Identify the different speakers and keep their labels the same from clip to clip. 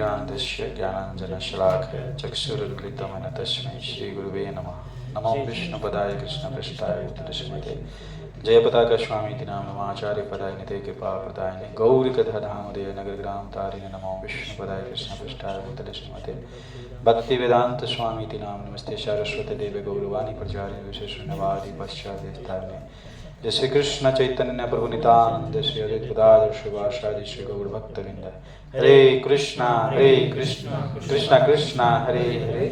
Speaker 1: ज्ञानदस्य ज्ञानाञ्जनशलाकया चक्षुरुन्मिलितं तस्मै श्रीगुरुवे नमः। नमो विष्णुपदाय कृष्णपृष्ठाय भूतदशमते जयपताका स्वामीति नाम आचार्यपदाय निते कृपाप्रदायिने गौरिकथाधामोदय नगरग्राम तारिणे नमो विष्णुपदाय कृष्णपृष्ठाय भूतदशमते भक्तिवेदांत स्वामीति नाम नमस्ते सारस्वती देवे गौरवाणी प्रचारिणे विशेषण्यवादी पश्चादेष्टारिणे जय श्री कृष्ण चैतन्य प्रभु नित्यानंद श्री अद्वैत गदाधर शिवासादि श्री गौर भक्तवृंद। हरे कृष्णा कृष्णा कृष्णा हरे हरे,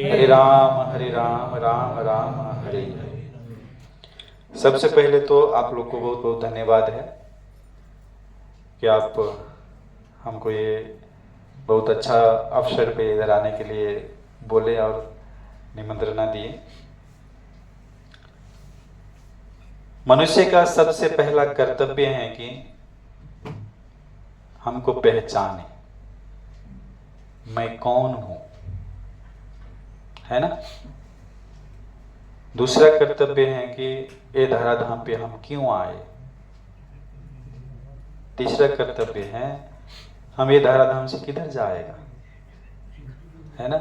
Speaker 1: हरे राम राम राम हरे हरे। सबसे पहले तो आप लोग को बहुत बहुत धन्यवाद है कि आप हमको ये बहुत अच्छा अवसर पे इधर आने के लिए बोले और निमंत्रणा दिए। मनुष्य का सबसे पहला कर्तव्य है कि हमको पहचाने मैं कौन हूं, है ना। दूसरा कर्तव्य है कि ये धराधाम पे हम क्यों आए। तीसरा कर्तव्य है हम ये धराधाम से किधर जाएगा, है ना।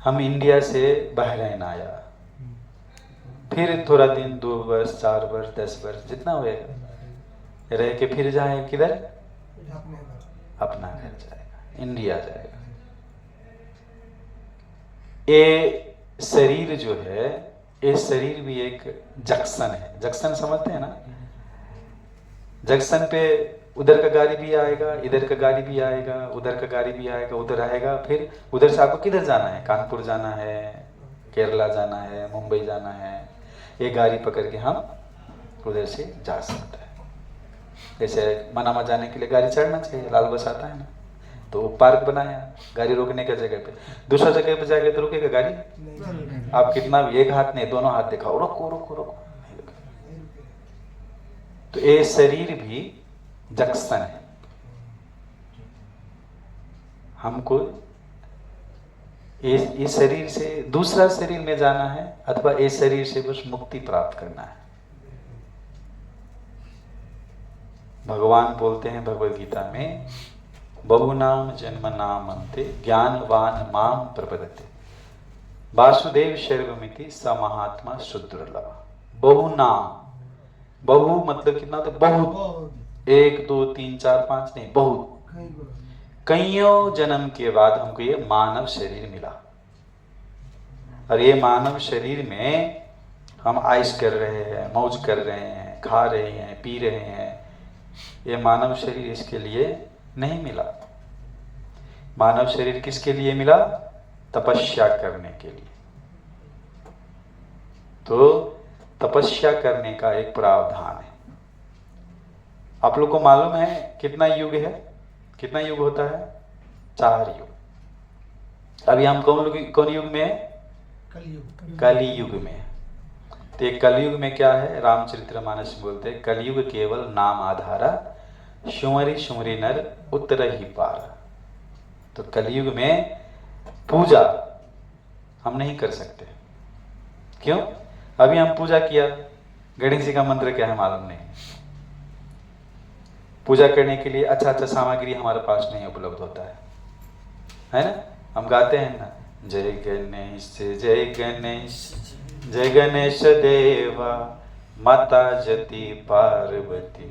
Speaker 1: हम इंडिया से बहरीन आया, फिर थोड़ा दिन 2 वर्ष 4 वर्ष 10 वर्ष जितना होएगा रह के फिर जाए किधर, अपना घर जाएगा, इंडिया जाएगा। ये शरीर जो है, ये शरीर भी एक जंक्शन है। जंक्शन समझते हैं ना। जंक्शन पे उधर का गाड़ी भी आएगा, इधर का गाड़ी भी आएगा, उधर का गाड़ी भी आएगा, उधर आएगा, फिर उधर से आपको किधर जाना है, कानपुर जाना है, केरला जाना है, मुंबई जाना है, ये गाड़ी पकड़ के हम उधर से जा सकते हैं। जैसे मनामा जाने के लिए गाड़ी चढ़ना चाहिए, लाल बस आता है ना, तो पार्क बनाया गाड़ी रोकने का जगह पे। दूसरा जगह पे जाके तो रुकेगा गाड़ी नहीं। आप कितना भी एक हाथ नहीं दोनों हाथ दिखाओ, रोको रोको रोको। तो ये शरीर भी जंक्शन है। हमको इस शरीर से दूसरा शरीर में जाना है अथवा इस शरीर से बस मुक्ति प्राप्त करना है। भगवान बोलते हैं भगवद गीता में, बहुनाम जन्म नाम अंते ज्ञानवान माम प्रपद्यते वासुदेव सर्वमिति स महात्मा सुदुर्लभ। बहुनाम, बहु मतलब कितना, तो बहुत, 1 2 3 4 5 नहीं, बहुत। कईयों जन्म के बाद हमको ये मानव शरीर मिला, और ये मानव शरीर में हम आइश कर रहे हैं, मौज कर रहे हैं, खा रहे हैं, पी रहे हैं। ये मानव शरीर इसके लिए नहीं मिला। मानव शरीर किसके लिए मिला? तपस्या करने के लिए। तो तपस्या करने का एक प्रावधान है। आप लोग को मालूम है कितना युग है, कितना युग होता है? 4 युग। अभी हम कौन युग में है? कलियुग में। तो ये कलियुग में क्या है? रामचरितमानस में बोलते हैं, कलियुग केवल नाम आधारा, सुमरि सुमरि नर उतर ही पार। तो कलियुग में पूजा हम नहीं कर सकते। क्यों? अभी हम पूजा किया, गणेश जी का मंत्र क्या है मालूम नहीं। पूजा करने के लिए अच्छा अच्छा सामग्री हमारे पास नहीं उपलब्ध होता है ना। हम गाते हैं ना, जय गणेश जय गणेश जय गणेश देवा, माता जति पार्वती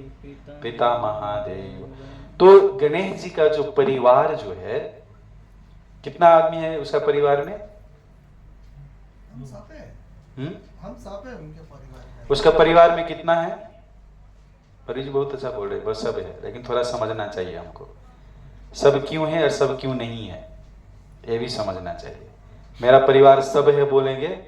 Speaker 1: पिता महादेव। तो गणेश जी का जो परिवार जो है, कितना आदमी है उसका परिवार में?
Speaker 2: हम सब है उनके परिवार में।
Speaker 1: उसका परिवार में कितना है? परिज बहुत अच्छा बोल रहे, बस सब है, लेकिन थोड़ा समझना चाहिए हमको, सब क्यों है और सब क्यों नहीं है, ये भी समझना चाहिए। मेरा परिवार सब है बोलेंगे,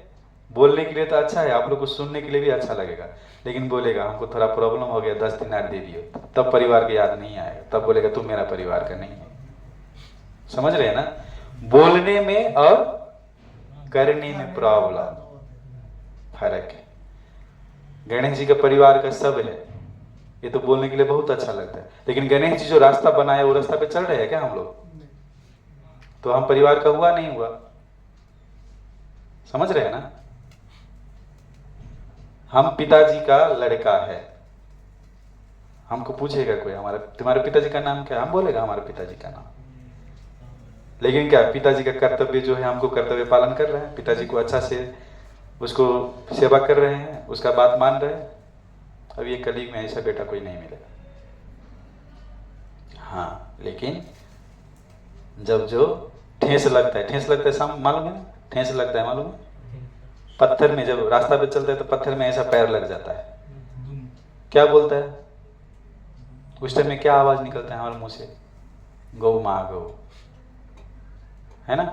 Speaker 1: बोलने के लिए तो अच्छा है, आप लोग को सुनने के लिए भी अच्छा लगेगा, लेकिन बोलेगा हमको थोड़ा प्रॉब्लम हो गया 10 दिन और दे दियो, तब परिवार की याद नहीं आएगा, तब बोलेगा तुम मेरा परिवार का नहीं है। समझ रहे हैं ना? बोलने में और करने में प्रॉब्लम, फर्क है। गणेश जी का परिवार का सब है, ये तो बोलने के लिए बहुत अच्छा लगता है, लेकिन गणेश जी जो रास्ता बनाया वो रास्ता पे चल रहे हैं क्या हम लोग? तो हम परिवार का हुआ नहीं हुआ? समझ रहे हैं ना? हम पिताजी का लड़का है, हमको पूछेगा कोई हमारा तुम्हारे पिताजी का नाम क्या है, हम बोलेगा हमारे पिताजी का नाम, लेकिन क्या पिताजी का कर्तव्य जो है, हमको कर्तव्य पालन कर रहे हैं, पिताजी को अच्छा से उसको सेवा कर रहे हैं, उसका बात मान रहे हैं। अब ये कलयुग में ऐसा बेटा कोई नहीं मिलेगा। हाँ, लेकिन जब जो ठेस लगता है, ठेस लगता है मालूम है? ठेस लगता है मालूम है? पत्थर में जब रास्ता पे चलता है तो पत्थर में ऐसा पैर लग जाता है, क्या बोलता है उस टाइम में? क्या आवाज निकलता है हमारे मुंह से? गौ माँ गौ, है ना?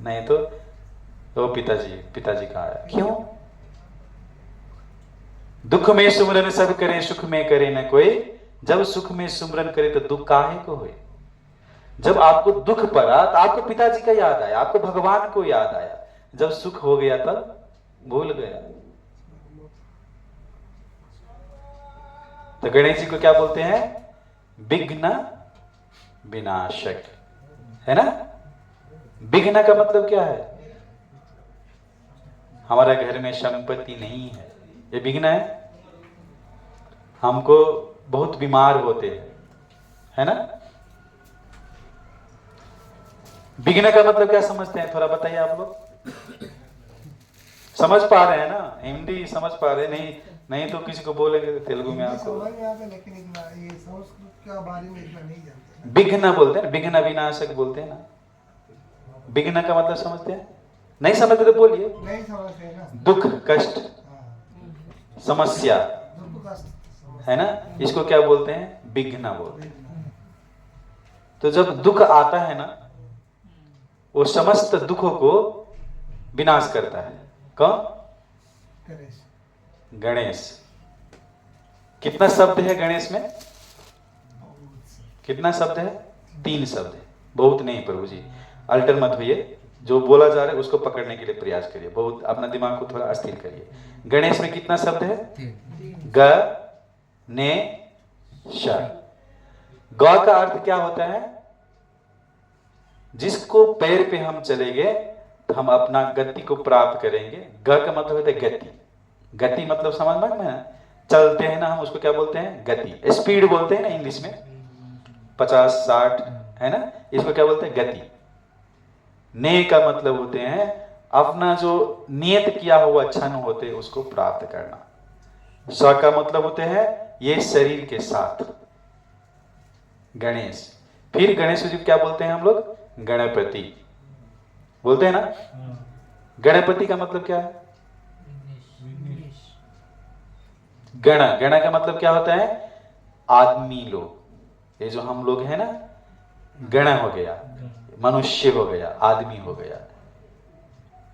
Speaker 1: नहीं तो वो पिताजी का आया। क्यों? दुख में सुमरन सब करे, सुख में करे न कोई। जब सुख में सुमरन करे तो दुख काहे को होए। जब आपको दुख पड़ा तो आपको पिताजी का याद आया, आपको भगवान को याद आया। जब सुख हो गया तब भूल गया। तो गणेश जी को क्या बोलते हैं? विघ्न विनाशक, है ना? विघ्न का मतलब क्या है? हमारे घर में संपत्ति नहीं है, ये विघ्न है। हमको बहुत बीमार होते हैं, है ना? विघ्न का मतलब क्या समझते हैं, थोड़ा बताइए आप लोग। समझ पा रहे हैं ना? हिंदी समझ पा रहे? नहीं तो किसी को बोलेंगे तो तेलुगु में आपको।
Speaker 2: लेकिन ये संस्कृत के बारे में इतना नहीं जानते।
Speaker 1: विघ्न बोलते हैं, विघ्न विनाशक बोलते हैं ना। विघ्न का मतलब समझते हैं? नहीं समझते तो बोलिए।
Speaker 2: नहीं समझते ना।
Speaker 1: दुख, कष्ट, समस्या, है ना? इसको क्या बोलते हैं? विघ्न बोलते हैं। तो जब दुख आता है ना, वो समस्त दुखों को विनाश करता है। कौन? गणेश। कितना शब्द है गणेश में? कितना शब्द है? 3 शब्द है। बहुत नहीं प्रभु जी, अल्टर मत होइए। जो बोला जा रहा है उसको पकड़ने के लिए प्रयास करिए, बहुत अपना दिमाग को थोड़ा अस्थिर करिए। गणेश में कितना शब्द है? ग ने श। ग का अर्थ क्या होता है? जिसको पैर पे हम चलेंगे तो हम अपना गति को प्राप्त करेंगे। ग का मतलब होता है गति। गति मतलब समझ में ना, चलते हैं ना हम, उसको क्या बोलते हैं? गति। स्पीड बोलते हैं ना इंग्लिश में, 50-60, है ना? इसको क्या बोलते हैं? गति। ने का मतलब होते हैं अपना जो नियत किया हुआ क्षण होते उसको प्राप्त करना। स का मतलब होते हैं ये शरीर के साथ, गणेश। फिर गणेश जी क्या बोलते हैं हम लोग? गणपति बोलते हैं ना। गणपति का मतलब क्या है? गण का मतलब क्या होता है? आदमी लोग। ये जो हम लोग हैं ना, गण हो गया, मनुष्य हो गया, आदमी हो गया।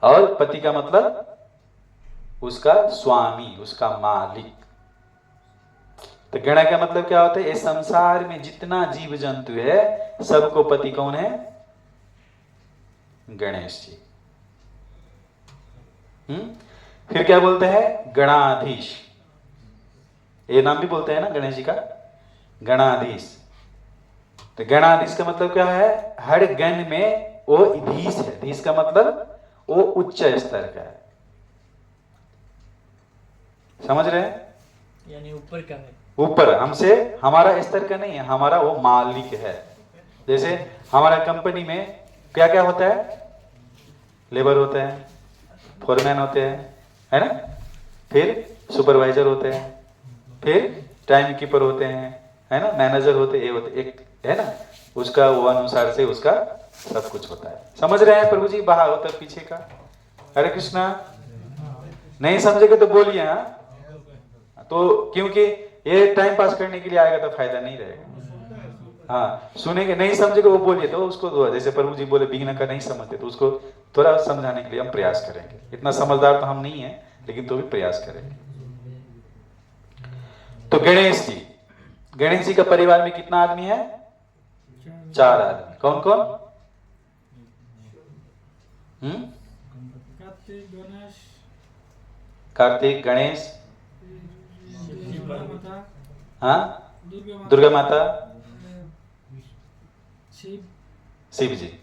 Speaker 1: और पति का मतलब उसका स्वामी, उसका मालिक। तो गण का मतलब क्या होता है? इस संसार में जितना जीव जंतु है सबको पति कौन है? गणेश जी। फिर क्या बोलते हैं? गणाधीश। ये नाम भी बोलते हैं ना गणेश जी का, गणाधीश। तो गणाधीश का मतलब क्या है? हर गण में वो धीश है। धीश का मतलब वो उच्च स्तर का है। समझ रहे हैं?
Speaker 3: यानी ऊपर का है।
Speaker 1: ऊपर हमसे, हमारा स्तर का नहीं है, हमारा वो मालिक है। जैसे हमारा कंपनी में क्या क्या होता है? लेबर होते हैं, फोरमैन होते हैं, है ना? फिर सुपरवाइजर होते हैं, फिर टाइम कीपर होते हैं, है ना? मैनेजर होते, ये होते, एक है ना, उसका वो अनुसार से उसका सब कुछ होता है। समझ रहे हैं प्रभु जी? बाहर होता है पीछे का। हरे कृष्णा। नहीं समझेगा तो बोलिए। हाँ, तो क्योंकि ये टाइम पास करने के लिए आएगा तो फायदा नहीं रहेगा। हाँ, सुनेंगे, नहीं समझेगा वो बोलिए तो उसको, जैसे प्रभु जी बोले विघ्न का नहीं समझते तो उसको थोड़ा समझाने के लिए हम प्रयास करेंगे। इतना समझदार तो हम नहीं है, लेकिन तो भी प्रयास करेंगे। तो गणेश जी का परिवार में कितना आदमी है? 4 आदमी। कौन कौन? कार्तिक, गणेश, हाँ, दुर्गा माता, शिव जी।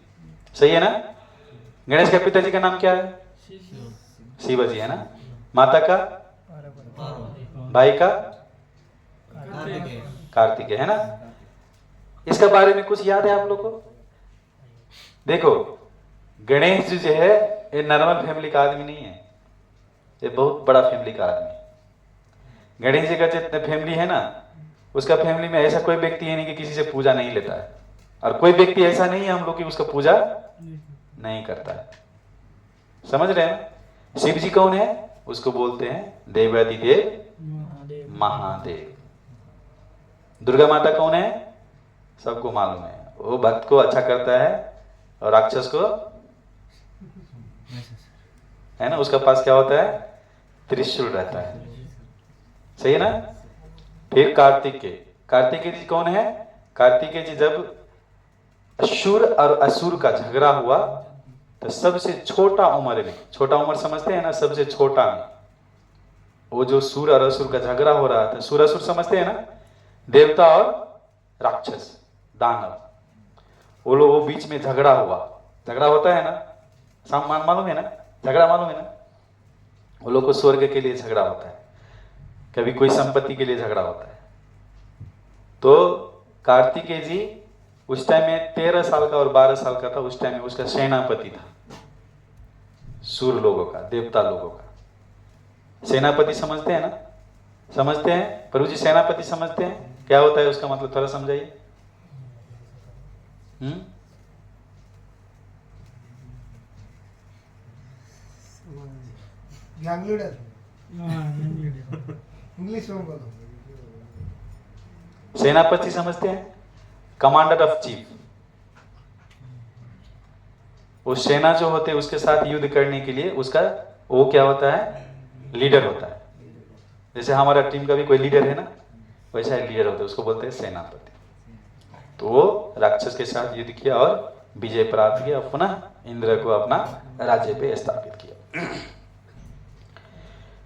Speaker 1: सही है ना? गणेश के पिताजी का नाम क्या है? शिव जी, है ना? माता का? भाई का? कार्तिक, है ना? इसका बारे में कुछ याद है आप लोग को? देखो गणेश जी जो है ये नॉर्मल फैमिली का आदमी नहीं है, ये बहुत बड़ा फैमिली का आदमी है। गणेश जी का जितने फैमिली है ना, उसका फैमिली में ऐसा कोई व्यक्ति है नहीं कि किसी से पूजा नहीं लेता है, और कोई व्यक्ति ऐसा नहीं है हम लोग की उसका पूजा नहीं करता है। समझ रहे हैं? शिव जी कौन है? उसको बोलते हैं देवादिदेव महादेव। दुर्गा माता कौन है? सबको मालूम है, वो भक्त को अच्छा करता है और राक्षस को, है ना, उसका पास क्या होता है? त्रिशूल रहता है। सही है ना? फिर कार्तिकेय जी कौन है? कार्तिकेय जी जब असुर और असुर का झगड़ा हुआ तो सबसे छोटा उम्र में, छोटा उम्र समझते हैं ना, सबसे छोटा में, वो जो सुर और असुर का झगड़ा हो रहा था, सुर असुर समझते हैं ना, देवता और राक्षस दानव, वो लोग वो बीच में झगड़ा हुआ। झगड़ा होता है ना, मालूम है ना, झगड़ा मालूम है ना, वो लोग को स्वर्ग के लिए झगड़ा होता है, कभी कोई संपत्ति के लिए झगड़ा होता है। तो कार्तिकेय जी उस टाइम में 13 साल का और 12 साल का था, उस टाइम में उसका सेनापति था, सूर लोगों का, देवता लोगों का सेनापति। समझते हैं ना? समझते हैं प्रभु जी? सेनापति समझते हैं क्या होता है? उसका मतलब थोड़ा समझाइए।
Speaker 2: गैंग लीडर, इंग्लिश में बोलो।
Speaker 1: सेनापति समझते हैं? Commander of chief. वो सेना जो होते हैं उसके साथ युद्ध करने के लिए उसका वो क्या होता है? लीडर होता है। जैसे हमारा टीम का भी कोई लीडर है ना, वैसा ही लीडर होता है, उसको बोलते हैं सेनापति। तो वो राक्षस के साथ युद्ध किया और विजय प्राप्त किया, पुनः इंद्र को अपना राज्य पे स्थापित किया।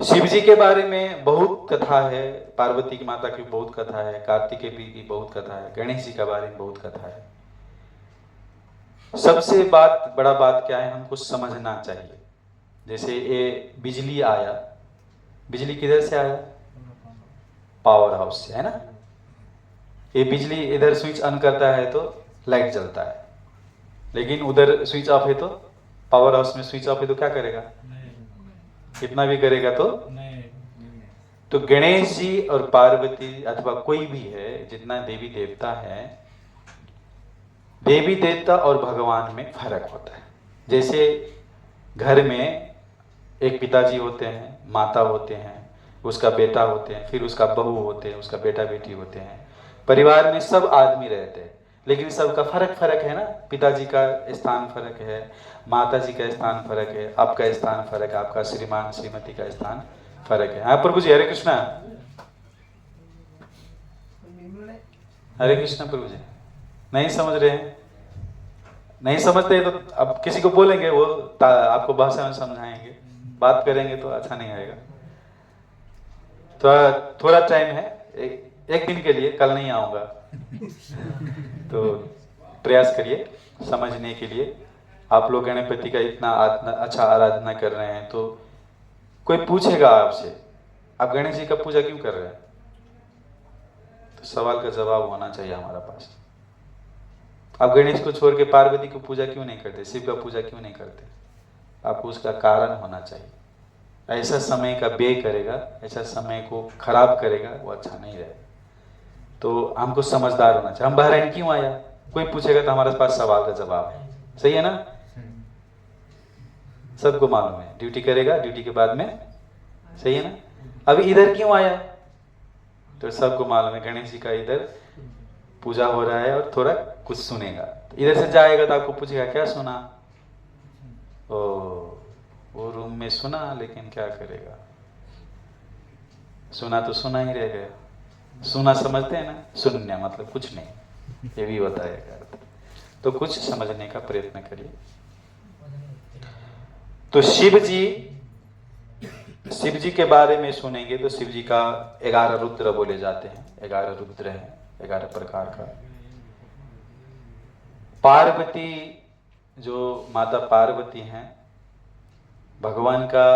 Speaker 1: शिव जी के बारे में बहुत कथा है, पार्वती की माता की बहुत कथा है, कार्तिकेय की बहुत कथा है, गणेश जी के बारे में बहुत कथा है। सबसे बड़ा बात क्या है, हमको समझना चाहिए। जैसे ये बिजली आया, बिजली किधर से आया? पावर हाउस से, है ना। ये बिजली इधर स्विच ऑन करता है तो लाइट जलता है, लेकिन उधर स्विच ऑफ है तो, पावर हाउस में स्विच ऑफ है तो क्या करेगा? कितना भी करेगा तो गणेश जी और पार्वती अथवा कोई भी है, जितना देवी देवता है, देवी देवता और भगवान में फर्क होता है। जैसे घर में एक पिताजी होते हैं, माता होते हैं, उसका बेटा होते हैं, फिर उसका बहू होते हैं, उसका बेटा बेटी होते हैं। परिवार में सब आदमी रहते हैं, लेकिन सबका फर्क है ना। पिताजी का स्थान फर्क है, माता जी का स्थान फर्क है, आपका स्थान फर्क है, आपका श्रीमान श्रीमती का स्थान फर्क है। हाँ प्रभु जी, हरे कृष्णा। हरे कृष्णा प्रभु जी। नहीं समझ रहे हैं? नहीं समझते तो अब किसी को बोलेंगे, वो आपको भाषा में समझाएंगे, बात करेंगे तो अच्छा नहीं आएगा। तो थोड़ा टाइम है, एक दिन के लिए, कल नहीं आऊंगा। तो प्रयास करिए समझने के लिए। आप लोग गणपति का इतना अच्छा आराधना कर रहे हैं, तो कोई पूछेगा आपसे आप गणेश जी का पूजा क्यों कर रहे हैं, तो सवाल का जवाब होना चाहिए हमारा पास। आप गणेश को छोड़ के पार्वती की पूजा क्यों नहीं करते, शिव का पूजा क्यों नहीं करते? आपको उसका कारण होना चाहिए। ऐसा समय का व्यय करेगा, ऐसा समय को खराब करेगा, वो अच्छा नहीं रहेगा। तो हमको समझदार होना चाहिए। हम बहरीन क्यों आया, कोई पूछेगा तो हमारे पास सवाल का जवाब है। सही है ना? सबको मालूम है, ड्यूटी करेगा, ड्यूटी के बाद में, सही है ना। अभी इधर क्यों आया, तो सबको मालूम है गणेश जी का इधर पूजा हो रहा है और थोड़ा कुछ सुनेगा। इधर से जाएगा तो आपको पूछेगा क्या सुना, वो रूम में सुना, लेकिन क्या करेगा, सुना तो सुना ही रह गया। सुना समझते हैं ना, शून्य मतलब कुछ नहीं, ये भी होता है। तो कुछ समझने का प्रयत्न करिए। तो शिव जी के बारे में सुनेंगे तो शिव जी का 11 रुद्र बोले जाते हैं, 11 रुद्र हैं, 11 प्रकार का। पार्वती, जो माता पार्वती हैं, भगवान का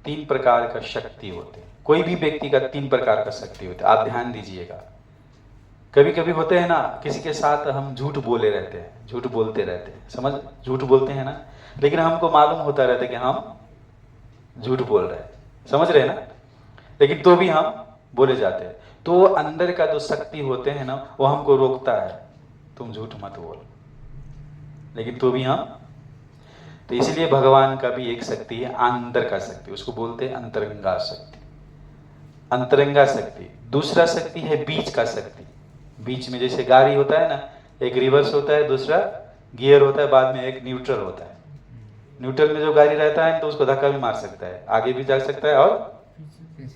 Speaker 1: 3 प्रकार का शक्ति होते हैं। कोई भी व्यक्ति का 3 प्रकार का शक्ति होता है, आप ध्यान दीजिएगा। कभी कभी होते हैं ना, किसी के साथ हम झूठ बोले रहते हैं, झूठ बोलते रहते हैं, समझ, झूठ बोलते हैं ना, लेकिन हमको मालूम होता रहता है कि हम झूठ बोल रहे हैं, समझ रहे हैं ना, लेकिन तो भी हम बोले जाते हैं। तो अंदर का जो शक्ति होते हैं ना, वो हमको रोकता है, तुम झूठ मत बोल, लेकिन तो भी हम। तो इसलिए भगवान का भी एक शक्ति है, अंदर का शक्ति, उसको बोलते हैं अंतरंगा शक्ति, अंतरंगा शक्ति। दूसरा शक्ति है बीच का शक्ति। बीच में जैसे गाड़ी होता है ना, एक रिवर्स होता है, दूसरा गियर होता है, बाद में एक न्यूट्रल होता है। न्यूट्रल में जो गाड़ी रहता है तो उसको धक्का भी मार सकता है, आगे भी जा सकता है और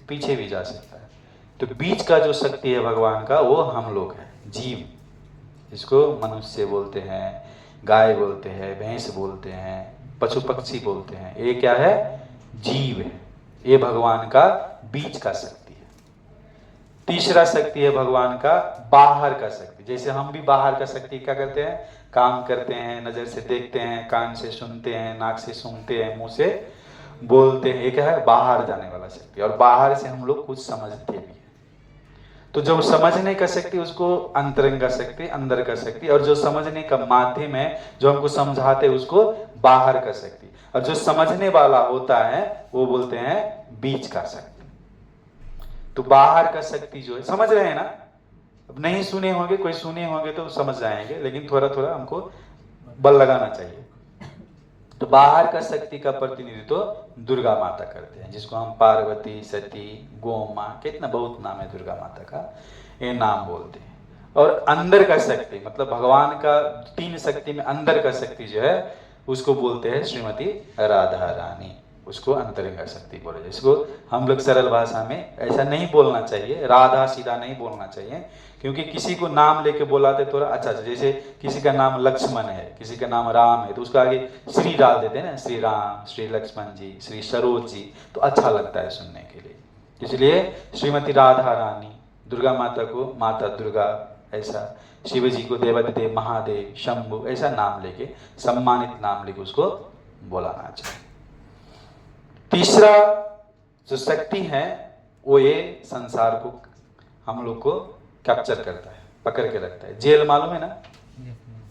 Speaker 1: पीछे भी जा सकता है। तो बीच का जो शक्ति है भगवान का, वो हम लोग हैं, जीव। इसको मनुष्य बोलते हैं, गाय बोलते हैं, भैंस बोलते हैं, पशु पक्षी बोलते हैं। ये क्या है? जीव है। ये भगवान का बीच का शक्ति है। तीसरा शक्ति है भगवान का बाहर का शक्ति। जैसे हम भी बाहर का शक्ति क्या करते हैं, काम करते हैं, नजर से देखते हैं, कान से सुनते हैं, नाक से सूंघते हैं, मुंह से बोलते हैं। ये क्या है? बाहर जाने वाला शक्ति। और बाहर से हम लोग कुछ समझते भी हैं। तो जो समझने का शक्ति उसको अंतरंग का शक्ति, अंदर का शक्ति, और जो समझने का माध्यम है, जो हमको समझाते हैं, उसको बाहर का शक्ति। और जो समझने वाला होता है वो बोलते हैं बीच का शक्ति। तो बाहर का शक्ति जो है, समझ रहे हैं ना? अब नहीं सुने होंगे, कोई सुने होंगे तो समझ जाएंगे, लेकिन थोड़ा थोड़ा हमको बल लगाना चाहिए। तो बाहर का शक्ति का प्रतिनिधित्व तो दुर्गा माता करते हैं, जिसको हम पार्वती, सती, गोमा, कितना बहुत नाम है दुर्गा माता का, ये नाम बोलते हैं। और अंदर का शक्ति मतलब भगवान का तीन शक्ति में अंदर का शक्ति जो है उसको बोलते हैं श्रीमती राधा रानी। उसको अंतरंग शक्ति बोले। इसको हम लोग सरल भाषा में ऐसा नहीं बोलना चाहिए, राधा सीधा नहीं बोलना चाहिए, क्योंकि किसी को नाम लेके बोलाते थोड़ा अच्छा। जैसे किसी का नाम लक्ष्मण है, किसी का नाम राम है, तो उसको आगे श्री डाल देते हैं ना, श्री राम, श्री लक्ष्मण जी, श्री सरोज जी, तो अच्छा लगता है सुनने के लिए। इसलिए श्रीमती राधा रानी, दुर्गा माता को माता दुर्गा ऐसा, शिव जी को देवादिदेव महादेव, शंभु ऐसा नाम लेके, सम्मानित नाम लेके उसको बोलाना चाहिए। तीसरा जो शक्ति है वो ये संसार को हम लोग को कैप्चर करता है, पकड़ के रखता है। जेल मालूम है ना?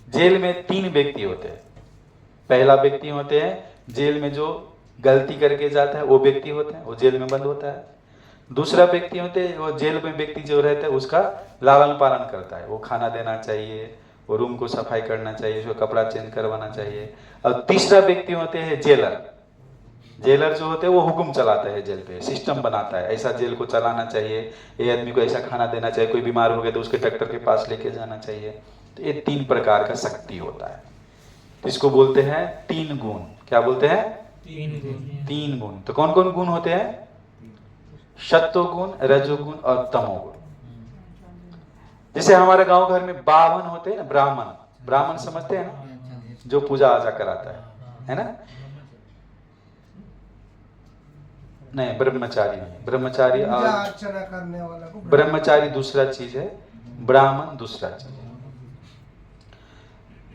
Speaker 1: जेल में तीन व्यक्ति होते हैं। पहला व्यक्ति होते हैं जेल में जो गलती करके जाता है, वो व्यक्ति होते हैं, वो जेल में बंद होता है। दूसरा व्यक्ति होते हैं वो जेल में व्यक्ति जो रहता है उसका लालन पालन करता है, वो खाना देना चाहिए, वो रूम को सफाई करना चाहिए, उसको कपड़ा चेंज करवाना चाहिए। और तीसरा व्यक्ति होते हैं जेलर। जेलर जो होते हैं वो हुक्म चलाता है, जेल पे सिस्टम बनाता है, ऐसा जेल को चलाना चाहिए, ये आदमी को ऐसा खाना देना चाहिए, कोई बीमार हो गया तो उसके डॉक्टर के पास लेके जाना चाहिए। तो ये तीन प्रकार का शक्ति होता है। तो इसको बोलते हैं तीन गुण। क्या बोलते हैं? तीन गुण। तो कौन कौन गुण होते हैं? सत्वगुण, रजोगुण और तमोगुण। जैसे हमारे गांव घर में बावन होते हैं ना, ब्राह्मण, ब्राह्मण समझते हैं ना, जो पूजा आजा कराता है ना? नहीं, ब्रह्मचारी नहीं, ब्रह्मचारी और
Speaker 2: अर्चना करने वाला को
Speaker 1: ब्रह्मचारी दूसरा चीज है, ब्राह्मण दूसरा चीज है।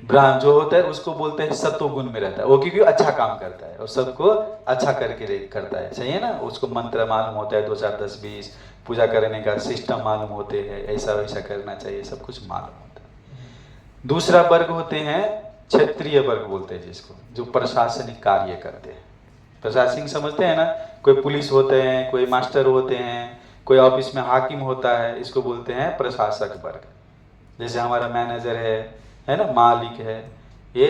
Speaker 1: ब्राह्मण जो होता है उसको बोलते हैं सत्वगुण में रहता है, वो क्योंकि अच्छा काम करता है और सबको अच्छा करके करता है, सही है ना? उसको मंत्र मालूम होता है, 2 4 10 20 पूजा करने का सिस्टम मालूम होते हैं, ऐसा वैसा करना चाहिए, सब कुछ मालूम होता है। दूसरा वर्ग होते हैं क्षत्रिय वर्ग बोलते हैं जिसको, जो प्रशासनिक कार्य करते हैं। प्रशासनिक समझते हैं ना? कोई पुलिस होते हैं, कोई मास्टर होते हैं, कोई ऑफिस में हाकिम होता है, इसको बोलते हैं प्रशासक वर्ग। जैसे हमारा मैनेजर है ना, मालिक है, ये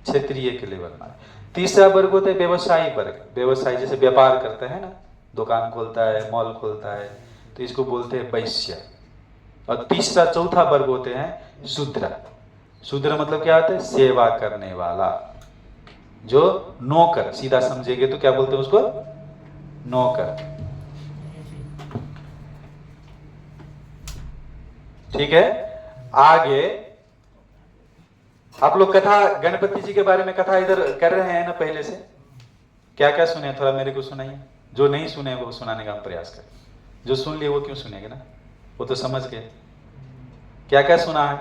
Speaker 1: क्षेत्रीय के लेवल में। तीसरा वर्ग होता है व्यवसायी वर्ग। व्यवसायी जैसे व्यापार करता है ना, दुकान खोलता है, मॉल खोलता है, तो इसको बोलते हैं वैश्य। और तीसरा चौथा वर्ग होते हैं शूद्र। शूद्र मतलब क्या होता है? सेवा करने वाला, जो नौकर, सीधा समझेंगे तो क्या बोलते हैं उसको? नौकर। ठीक है। आगे आप लोग कथा, गणपति जी के बारे में कथा इधर कर रहे हैं ना पहले से? क्या क्या सुने? थोड़ा मेरे को सुनाइए। जो नहीं सुने वो सुनाने का हम प्रयास करें, जो सुन लिए वो क्यों सुनेंगे ना, वो तो समझ गए। क्या क्या सुना है?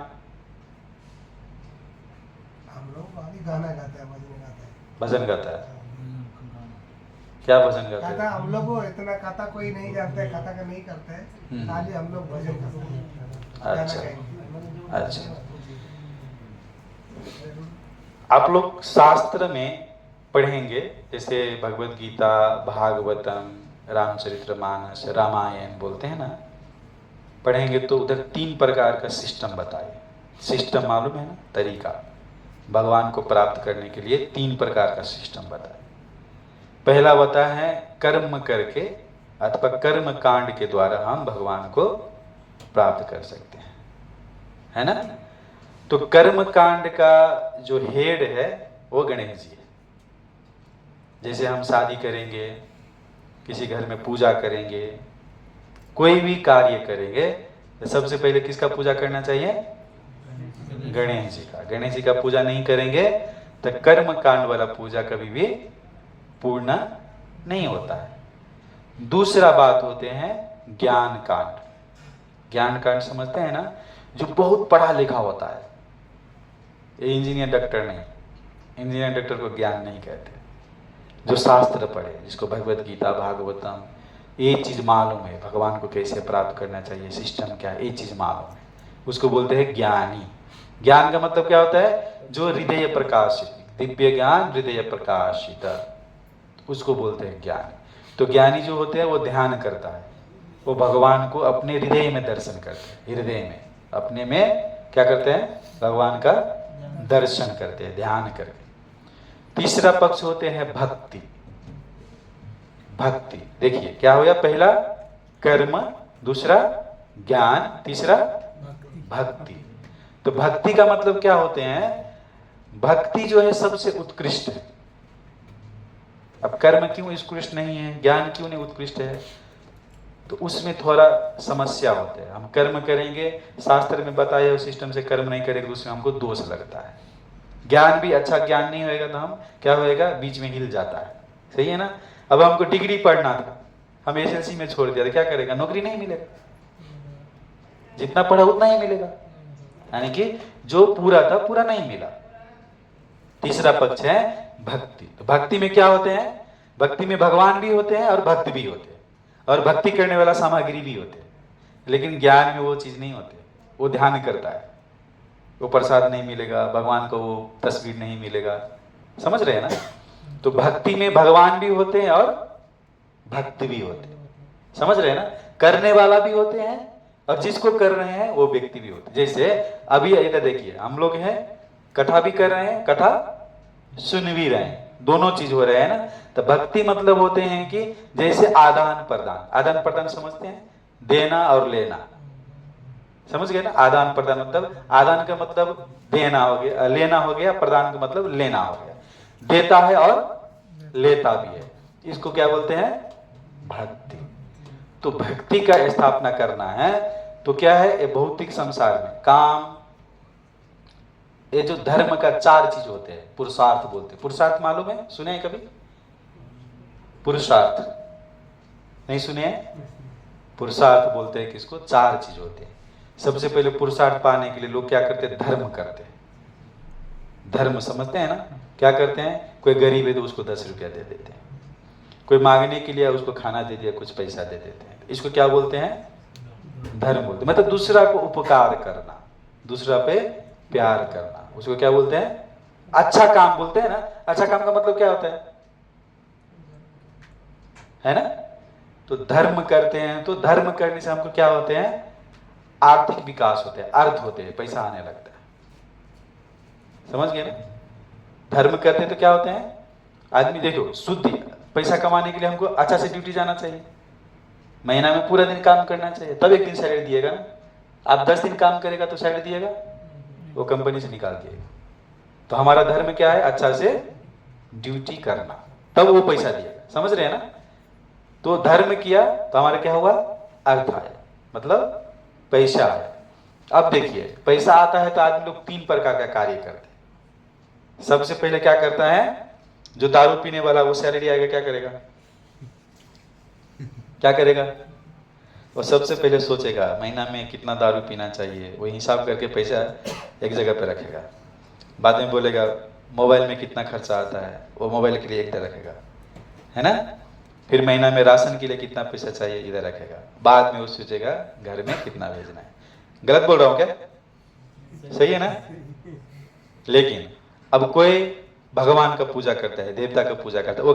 Speaker 2: हम लोग गाना गाते हैं,
Speaker 1: भजन गाता है। क्या भजन गाते हैं?
Speaker 2: कथा हम लोग को इतना कथा कोई नहीं जानते, कथा का नहीं करते हैं, खाली हम लोग भजन करते हैं।
Speaker 1: अच्छा अच्छा। आप लोग शास्त्र में पढ़ेंगे, जैसे भगवत गीता, भागवतम, रामचरितमानस, रामायण बोलते हैं ना, पढ़ेंगे तो उधर 3 प्रकार का सिस्टम बताए। सिस्टम मालूम है ना, तरीका भगवान को प्राप्त करने के लिए 3 प्रकार का सिस्टम बताए। पहला बता है कर्म करके अथवा कर्म कांड के द्वारा हम भगवान को प्राप्त कर सकते हैं, है ना। तो कर्म कांड का जो हेड है वो गणेश जी है। जैसे हम शादी करेंगे, किसी घर में पूजा करेंगे, कोई भी कार्य करेंगे तो सबसे पहले किसका पूजा करना चाहिए? गणेश जी का। गणेश जी का पूजा नहीं करेंगे तो कर्म कांड वाला पूजा कभी भी पूर्ण नहीं होता है। दूसरा बात होते हैं ज्ञान कांड। ज्ञान कांड समझते हैं ना, जो बहुत पढ़ा लिखा होता है। ये इंजीनियर डॉक्टर नहीं, इंजीनियर डॉक्टर को ज्ञान नहीं कहते। जो शास्त्र पढ़े, जिसको भगवत गीता, भागवतम, ये चीज मालूम है, भगवान को कैसे प्राप्त करना चाहिए, सिस्टम क्या है, ये चीज मालूम है, उसको बोलते हैं ज्ञानी। ज्ञान का मतलब क्या होता है? जो हृदय प्रकाशित, दिव्य ज्ञान हृदय प्रकाशित, उसको बोलते हैं ज्ञानी। तो ज्ञानी जो होते हैं वो ध्यान करता है, वो भगवान को अपने हृदय में दर्शन करते हैं। हृदय में अपने में क्या करते हैं? भगवान का दर्शन करते हैं, ध्यान करके। तीसरा पक्ष होते हैं भक्ति। भक्ति देखिए क्या हो गया, पहला कर्म, दूसरा ज्ञान, तीसरा भक्ति। तो भक्ति का मतलब क्या होते हैं? भक्ति जो है सबसे उत्कृष्ट है। अब कर्म क्यों उत्कृष्ट नहीं है, ज्ञान क्यों नहीं उत्कृष्ट है? तो उसमें थोड़ा समस्या होता है। हम कर्म करेंगे, शास्त्र में बताया हुए सिस्टम से कर्म नहीं करेंगे, उसमें हमको दोष लगता है। ज्ञान भी अच्छा ज्ञान नहीं होएगा तो हम क्या होएगा, बीच में हिल जाता है, सही है ना। अब हमको डिग्री पढ़ना था, हम एसएलसी में छोड़ दिया तो क्या करेगा? नौकरी नहीं मिलेगा, जितना पढ़ा उतना ही मिलेगा, यानी कि जो पूरा था पूरा नहीं मिला। तीसरा पक्ष है भक्ति। तो भक्ति में क्या होते हैं? भक्ति में भगवान भी होते हैं और भक्त भी होते हैं, और भक्ति करने वाला सामग्री भी होते हैं। लेकिन ज्ञान में वो चीज नहीं होते। वो ध्यान करता है, वो प्रसाद नहीं मिलेगा, भगवान को वो तस्वीर नहीं मिलेगा, समझ रहे हैं ना। तो भक्ति में भगवान भी होते हैं और भक्त भी होते हैं, समझ रहे हैं ना। करने वाला भी होते हैं और जिसको कर रहे हैं वो व्यक्ति भी होते हैं। जैसे अभी इधर देखिए, हम लोग हैं, कथा भी कर रहे हैं, कथा सुन भी रहे हैं, दोनों चीज हो रहे हैं ना। तो भक्ति मतलब होते हैं कि जैसे आदान प्रदान। आदान प्रदान समझते हैं? देना और लेना, समझ गए ना। आदान प्रदान मतलब, आदान का मतलब देना हो गया, लेना हो गया, प्रदान का मतलब लेना हो गया। देता है और लेता भी है, इसको क्या बोलते हैं? भक्ति। तो भक्ति का स्थापना करना है तो क्या है? ये भौतिक संसार में काम, ये जो धर्म का 4 चीज होते हैं, पुरुषार्थ बोलते हैं। पुरुषार्थ मालूम है, सुने हैं कभी? पुरुषार्थ नहीं सुने हैं? पुरुषार्थ बोलते हैं किसको? 4 चीज होते हैं। सबसे पहले पुरुषार्थ पाने के लिए लोग क्या करते हैं? धर्म करते हैं। धर्म समझते हैं ना? क्या करते हैं? कोई गरीब है तो उसको 10 रुपया दे देते हैं, कोई मांगने के लिए उसको खाना दे दिया, कुछ पैसा दे देते हैं। इसको क्या बोलते हैं? धर्म बोलते हैं। मतलब दूसरा को उपकार करना, दूसरा पे प्यार करना, उसको क्या बोलते हैं? अच्छा काम बोलते हैं ना। अच्छा काम का मतलब क्या होता है ना। तो धर्म करते हैं, तो धर्म करने से हमको क्या होते हैं? आर्थिक विकास होते हैं, अर्थ होते हैं, पैसा आने लगता है, समझ गए ना। धर्म करते हैं तो क्या होते हैं? आदमी देखो, शुद्ध पैसा कमाने के लिए हमको अच्छा से ड्यूटी जाना चाहिए, महीना में पूरा दिन काम करना चाहिए, तब एक दिन सैलरी दिएगा ना। आप 10 दिन काम करेगा तो सैलरी दिएगा? वो कंपनी से निकाल दिएगा। तो हमारा धर्म क्या है? अच्छा से ड्यूटी करना, तब वो पैसा दिएगा, समझ रहे हैं ना। तो धर्म किया तो हमारा क्या हुआ? अर्थ आया, मतलब पैसा आया। अब देखिए, पैसा आता है तो आदमी लोग 3 प्रकार का कार्य करते हैं। सबसे पहले क्या करता है? जो दारू पीने वाला, वो सैलरी आएगा क्या करेगा? क्या करेगा? वो सबसे पहले सोचेगा महीना में कितना दारू पीना चाहिए, वो हिसाब करके पैसा एक जगह पे रखेगा। बाद में बोलेगा मोबाइल में कितना खर्चा आता है, वो मोबाइल के लिए एक तरह रखेगा, है ना। फिर महीना में राशन के लिए कितना पैसा चाहिए, इधर रखेगा। बाद में वो सोचेगा घर में कितना भेजना है। गलत बोल रहा हूं क्या? सही है ना? लेकिन अब कोई भगवान का पूजा करता है, देवता का पूजा करता है,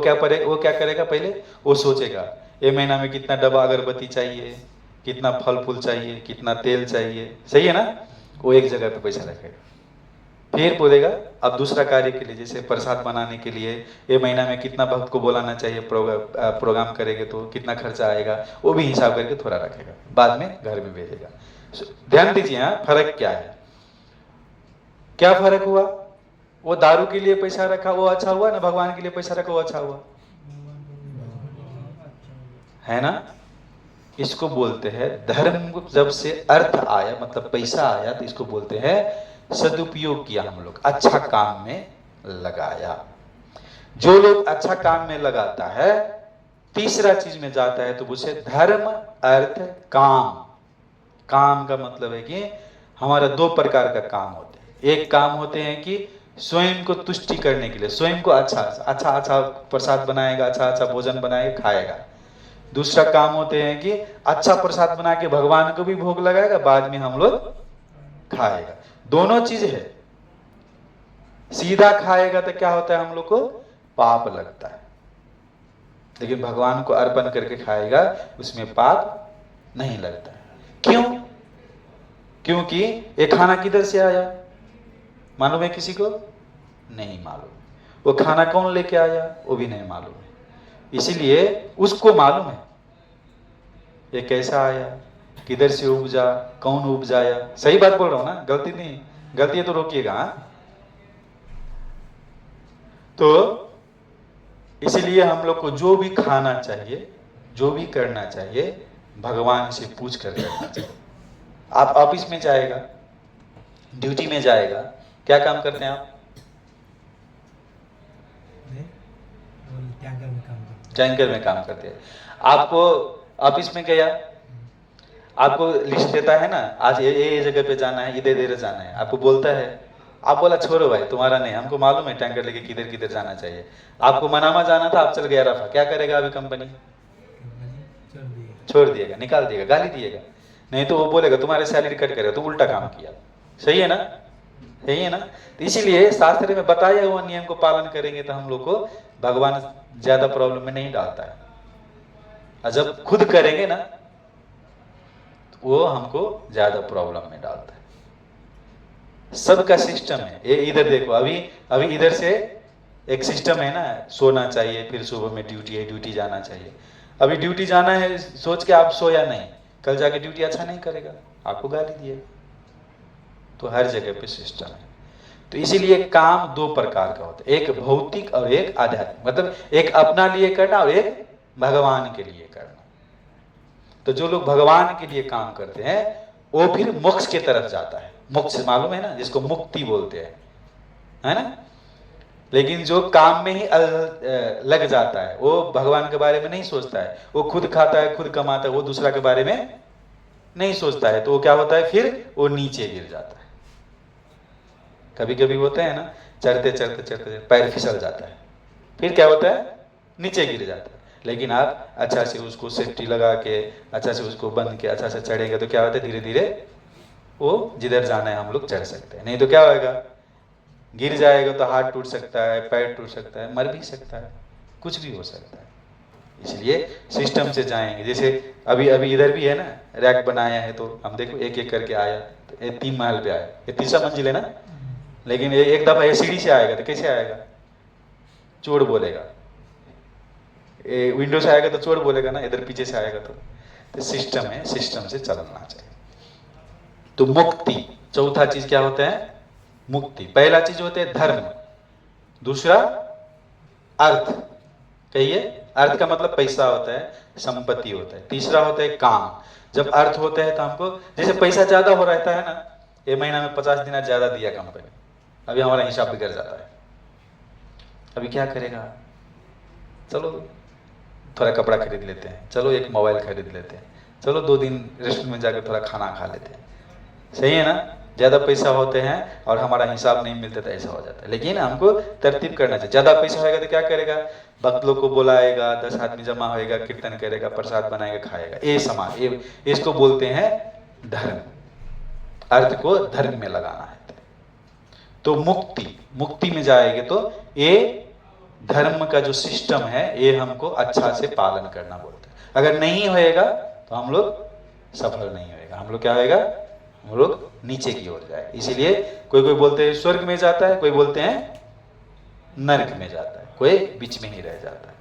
Speaker 1: वो क्या करेगा? पहले वो सोचेगा ये महीना में कितना डब्बा अगरबत्ती चाहिए, कितना फल फूल चाहिए, कितना तेल चाहिए, सही है ना? वो एक जगह पे पैसा रखेगा, फिर बोलेगा अब दूसरा कार्य के लिए, जैसे प्रसाद बनाने के लिए ये महीना में कितना भक्त को बुलाना चाहिए, प्रोग्राम करेंगे तो कितना खर्चा आएगा, वो भी हिसाब करके थोड़ा रखेगा, बाद में घर में भेजेगा। ध्यान दीजिए, यहाँ फर्क क्या है? क्या फर्क हुआ? वो दारू के लिए पैसा रखा वो अच्छा हुआ ना, भगवान के लिए पैसा रखा वो अच्छा हुआ? है ना? इसको बोलते हैं धर्म। जब से अर्थ आया, मतलब पैसा आया, तो इसको बोलते हैं सदुपयोग किया हम लोग, अच्छा काम में लगाया। जो लोग अच्छा काम में लगाता है, तीसरा चीज में जाता है, तो उसे धर्म, अर्थ, काम। काम का मतलब है कि हमारा दो प्रकार का काम होते हैं। एक काम होते हैं कि स्वयं को तुष्टि करने के लिए, स्वयं को अच्छा प्रसाद बनाएगा, अच्छा भोजन बनाएगा, खाएगा। दूसरा काम होते हैं कि अच्छा प्रसाद बना के भगवान को भी भोग लगाएगा, बाद में हम लोग खाएगा। दोनों चीज है। सीधा खाएगा तो क्या होता है? हम लोग को पाप लगता है, लेकिन भगवान को अर्पण करके खाएगा, उसमें पाप नहीं लगता है। क्यों? क्योंकि ये खाना किधर से आया मालूम है किसी को? नहीं मालूम। वो खाना कौन लेके आया वो भी नहीं मालूम है। इसीलिए उसको मालूम है ये कैसा आया, किधर से उपजा, कौन उपजाया। सही बात बोल रहा हूं ना? गलती नहीं, गलती है तो रोकिएगा। तो इसीलिए हम लोग को जो भी खाना चाहिए, जो भी करना चाहिए, भगवान से पूछ कर करना चाहिए। आप ऑफिस में जाएगा, ड्यूटी में जाएगा, क्या काम करते हैं आप? टैंकर में काम करते हैं। आपको ऑफिस में गया, आपको लिस्ट देता है ना, आज ये जगह पे जाना है, इधर जाना है, आपको बोलता है, आप बोला छोड़ो भाई तुम्हारा नहीं, हमको मालूम है टैंकर लेके किधर किधर जाना चाहिए। आपको मनामा जाना था, आप चल गया रफा, क्या करेगा अभी कंपनी? छोड़ दिएगा, निकाल दिएगा, गाली दिएगा। नहीं तो वो बोलेगा तुम्हारे सैलरी कट करेगा, तुम उल्टा काम किया। सही है ना? सही है ना? तो इसीलिए शास्त्र में बताया हुआ नियम को पालन करेंगे तो हम लोग को भगवान ज्यादा प्रॉब्लम में नहीं डालता है। और जब खुद करेंगे ना, तो वो हमको ज्यादा प्रॉब्लम में डालता है। सबका सिस्टम है ये। इधर देखो, अभी इधर से एक सिस्टम है ना, सोना चाहिए, फिर सुबह में ड्यूटी है, ड्यूटी जाना चाहिए। अभी ड्यूटी जाना है सोच के आप सोया नहीं, कल जाके ड्यूटी अच्छा नहीं करेगा, आपको गाली दिएगा। तो हर जगह पे सिस्टम है। तो इसीलिए काम दो प्रकार का होता है, एक भौतिक और एक आध्यात्मिक। मतलब एक अपना लिए करना और एक भगवान के लिए करना। तो जो लोग भगवान के लिए काम करते हैं वो फिर मोक्ष की तरफ जाता है। मोक्ष मालूम है ना, जिसको मुक्ति बोलते हैं, है ना? लेकिन जो काम में ही लग जाता है वो भगवान के बारे में नहीं सोचता है। वो खुद खाता है, खुद कमाता है, वो दूसरा के बारे में नहीं सोचता है। तो वो क्या होता है, फिर वो नीचे गिर जाता है। कभी कभी होता है ना, चढ़ते चढ़ते चढ़ते पैर फिसल जाता है, फिर क्या होता है, नीचे गिर जाता है। लेकिन आप अच्छा से उसको सेफ्टी लगा के, अच्छा से उसको बंद के अच्छा से चढ़ेंगे तो क्या होता है, धीरे धीरे वो जिधर जाना है हम लोग चढ़ सकते हैं। नहीं तो क्या होगा, गिर जाएगा तो हाथ टूट सकता है, पैर टूट सकता है, मर भी सकता है, कुछ भी हो सकता है। इसलिए सिस्टम से जाएंगे। जैसे अभी इधर भी है ना, रैक बनाया है, तो हम देखो एक एक करके आया, तो ये 3 महल पे आया, ये तीसरा मंजिल है ना। लेकिन ये एक दफा ये सीढ़ी से आएगा तो कैसे आएगा, चोर बोलेगा। ये विंडो से आएगा तो चोर बोलेगा ना, इधर पीछे से आएगा तो सिस्टम है, सिस्टम से चलना चाहिए। तो मुक्ति, चौथा चीज क्या होता है, मुक्ति। पहला चीज होता है धर्म, दूसरा अर्थ। कहिए, अर्थ का मतलब पैसा होता है, संपत्ति होता है। तीसरा होता है काम। जब अर्थ होता है तो हमको, जैसे पैसा ज्यादा हो रहता है ना, ये महीना में 50 दिन ज्यादा दिया कंपनी, अभी हमारा हिसाब बिगड़ जाता है। अभी क्या करेगा, चलो थोड़ा कपड़ा खरीद लेते हैं, चलो एक मोबाइल खरीद लेते हैं, चलो 2 दिन रेस्टोरेंट में जाकर थोड़ा खाना खा लेते हैं। सही है ना? ज्यादा पैसा होते हैं और हमारा हिसाब नहीं मिलता तो ऐसा हो जाता है। लेकिन हमको तरतीब करना चाहिए। ज्यादा पैसा होगा तो क्या करेगा, भक्त लोग को बुलाएगा, 10 आदमी जमा होएगा, कीर्तन करेगा, प्रसाद बनाएगा, खाएगा। ये समाज, ये इसको बोलते हैं धर्म। अर्थ को धर्म में लगाना है। तो मुक्ति में जाएंगे तो ये धर्म का जो सिस्टम है ये हमको अच्छा से पालन करना बोलते हैं। अगर नहीं होएगा तो हम लोग सफल नहीं होएगा, हम लोग क्या होएगा, हम लोग नीचे की ओर जाए। इसीलिए कोई बोलते हैं स्वर्ग में जाता है, कोई बोलते हैं नरक में जाता है, कोई बीच में ही रह जाता है।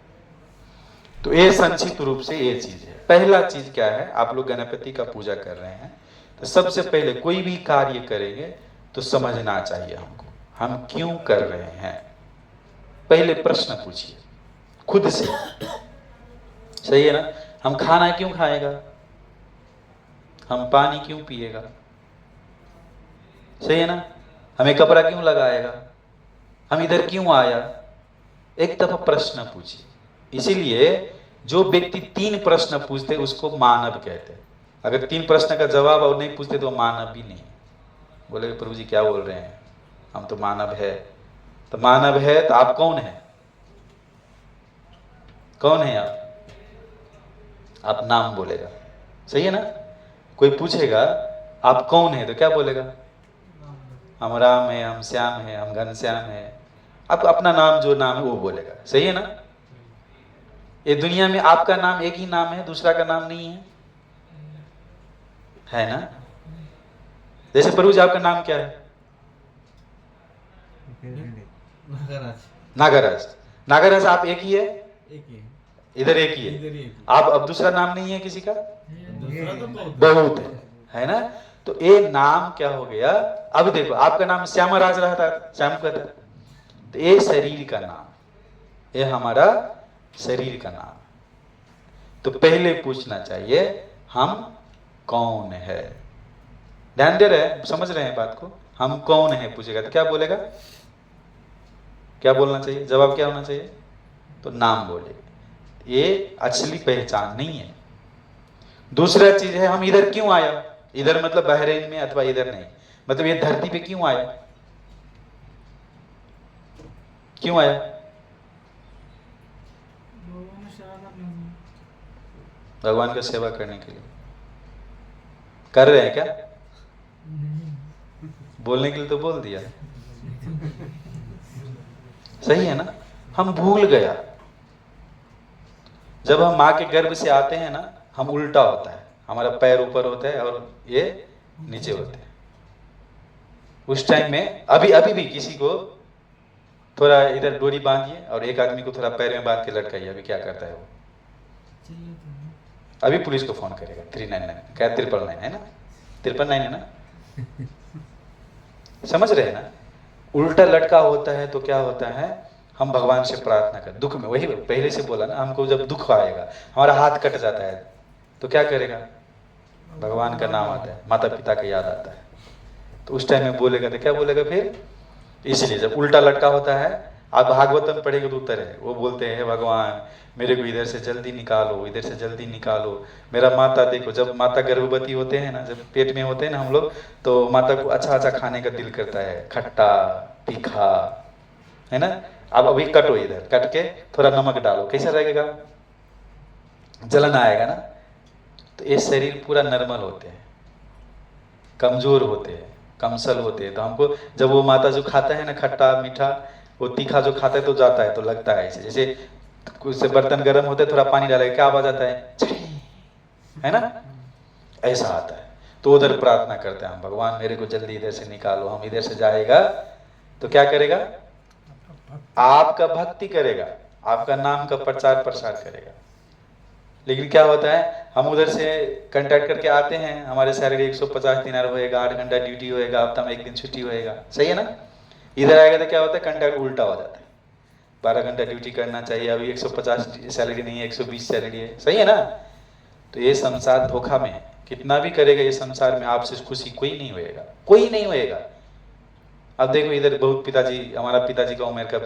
Speaker 1: तो ये संक्षिप्त रूप से ये चीज है। पहला चीज क्या है, आप लोग गणपति का पूजा कर रहे हैं तो सबसे पहले कोई भी कार्य करेंगे तो समझना चाहिए हमको हम क्यों कर रहे हैं। पहले प्रश्न पूछिए खुद से, सही है ना। हम खाना क्यों खाएगा, हम पानी क्यों पिएगा, सही है ना। हमें कपड़ा क्यों लगाएगा, हम इधर क्यों आया। एक दफा प्रश्न पूछिए। इसीलिए जो व्यक्ति 3 प्रश्न पूछते उसको मानव कहते हैं। अगर 3 प्रश्न का जवाब और नहीं पूछते तो मानव भी नहीं। बोले प्रभु जी क्या बोल रहे हैं, हम तो मानव है। तो मानव है तो आप कौन है, कौन है आप नाम बोलेगा, सही है ना। कोई पूछेगा आप कौन है तो क्या बोलेगा, हम राम है, हम श्याम है, हम घनश्याम है। आप अपना नाम जो नाम है वो बोलेगा, सही है ना। ये दुनिया में आपका नाम एक ही नाम है, दूसरा का नाम नहीं है ना। जैसे प्रभु जी आपका नाम क्या है, नागराज। नागराज आप एक ही है, इधर एक ही है। आप अब दूसरा नाम नहीं है किसी का, बहुत है ना। तो ये नाम क्या हो गया। अब देखो आपका नाम श्यामराज रहता है, श्याम कहता है, तो ये शरीर का नाम, ये हमारा शरीर का नाम। तो पहले पूछना चाहिए हम कौन है। ध्यान दे रहे हैं, समझ रहे हैं बात को। हम कौन है पूछेगा तो क्या बोलेगा, क्या बोलना चाहिए, जवाब क्या होना चाहिए, तो नाम बोले। ये असली पहचान नहीं है। दूसरा चीज है हम इधर क्यों आया। इधर मतलब बहरीन में अथवा इधर नहीं, मतलब ये धरती पे क्यों आया, क्यों आया। भगवान का सेवा करने के लिए। कर रहे हैं क्या, बोलने के लिए तो बोल दिया, सही है ना। हम भूल गया, जब हम माँ के गर्भ से आते हैं ना, हम उल्टा होता है, हमारा पैर ऊपर होता है और ये नीचे होते हैं। उस टाइम में अभी भी किसी को थोड़ा इधर डोरी बांधिए और एक आदमी को थोड़ा पैर में बांध के लटकाइए, अभी क्या करता है वो, अभी पुलिस को फोन करेगा 399 क्या 999 है ना, 999 है ना। समझ रहे हैं ना। उल्टा लटका होता है तो क्या होता है, हम भगवान से प्रार्थना कर, दुख में वही पहले से बोला ना, हमको जब दुख आएगा, हमारा हाथ कट जाता है तो क्या करेगा, भगवान का नाम आता है, माता पिता का याद आता है, तो उस टाइम में बोलेगा तो क्या बोलेगा फिर। इसलिए जब उल्टा लटका होता है, आप भागवतम पढ़ेंगे तो उत्तर है, वो बोलते हैं भगवान मेरे को इधर से जल्दी निकालो, इधर से जल्दी निकालो। मेरा माता देखो, जब माता गर्भवती होते हैं ना, जब पेट में होते हैं ना हम लोग, तो माता को अच्छा अच्छा खाने का दिल करता है, खट्टा तीखा, है ना। अब अभी कटो, इधर कट के थोड़ा नमक डालो, कैसा रहेगा, जलन आएगा ना। तो ये शरीर पूरा नॉर्मल होते हैं, कमजोर होते हैं, कमसल होते हैं। तो हमको जब वो माता जो खाता है ना खट्टा मीठा, वो तीखा जो खाता है तो जाता है, तो लगता है ऐसे, जैसे उससे बर्तन गर्म होते है, थोड़ा पानी डालेगा क्या आवाज आता है ना, ऐसा आता है। तो उधर प्रार्थना करते हैं हम, भगवान मेरे को जल्दी इधर से निकालो। हम इधर से जाएगा तो क्या करेगा, आपका भक्ति करेगा, आपका नाम का प्रचार प्रसार करेगा। लेकिन क्या होता है, हम उधर से कांटेक्ट करके आते हैं, हमारे सैलरी 150 दिनार होएगा, 8 घंटा ड्यूटी होएगा, हफ्ता में 1 दिन छुट्टी होएगा, सही है ना। इधर आएगा तो क्या होता है, कांटेक्ट उल्टा हो जाता है, 12 घंटा ड्यूटी करना चाहिए, अभी 150 सैलरी नहीं है, 120 सैलरी है, सही है ना। तो ये संसार धोखा में है, कितना भी करेगा ये संसार में आपसे खुशी कोई नहीं होएगा, कोई नहीं होएगा। अब देखो इधर बहुत पिताजी, हमारा पिताजी का उम्र का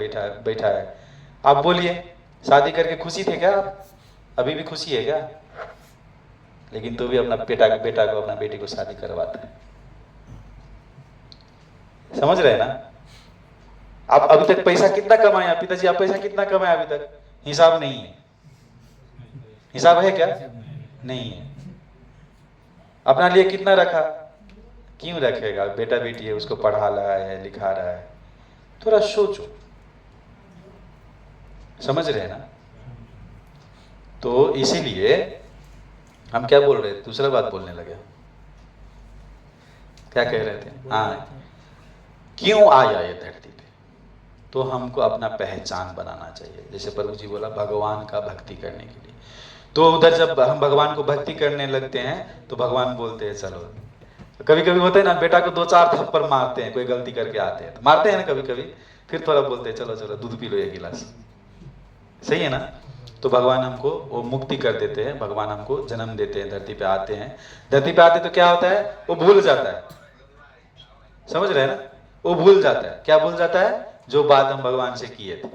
Speaker 1: बैठा है, आप बोलिए शादी करके खुशी थे क्या आप, अभी भी खुशी है क्या। लेकिन तो भी अपना बेटा को अपना बेटी को शादी करवाता है, समझ रहे हैं ना। आप अभी तक पैसा कितना कमाया, पिताजी आप पैसा कितना कमाया अभी तक, हिसाब नहीं है, हिसाब है क्या, नहीं है। अपना लिए कितना रखा, क्यों रखेगा? बेटा बेटी है, उसको पढ़ा रहा है, लिखा रहा है। थोड़ा सोचो, समझ रहे हैं ना? तो इसीलिए हम क्या बोल रहे थे, दूसरा बात बोलने लगे। क्या कह रहे थे? हाँ, क्यों आया ये धरती पे? तो हमको अपना पहचान बनाना चाहिए। जैसे प्रभु जी बोला, भगवान का भक्ति करने के लिए। तो उधर जब हम भगवान को भक्ति करने लगते हैं तो भगवान बोलते हैं चलो। कभी कभी होता है ना, बेटा को 2-4 थप्पड़ मारते हैं, कोई गलती करके आते हैं तो मारते हैं ना कभी कभी, फिर थोड़ा बोलते हैं चलो चलो दूध पी लो 1 गिलास। सही है ना? तो भगवान हमको वो मुक्ति कर देते हैं, भगवान हमको जन्म देते हैं, धरती पे आते हैं। धरती पे आते तो क्या होता है, वो भूल जाता है। समझ रहे हैं ना? वो भूल जाता है। क्या भूल जाता है? जो बात हम भगवान से किए थे।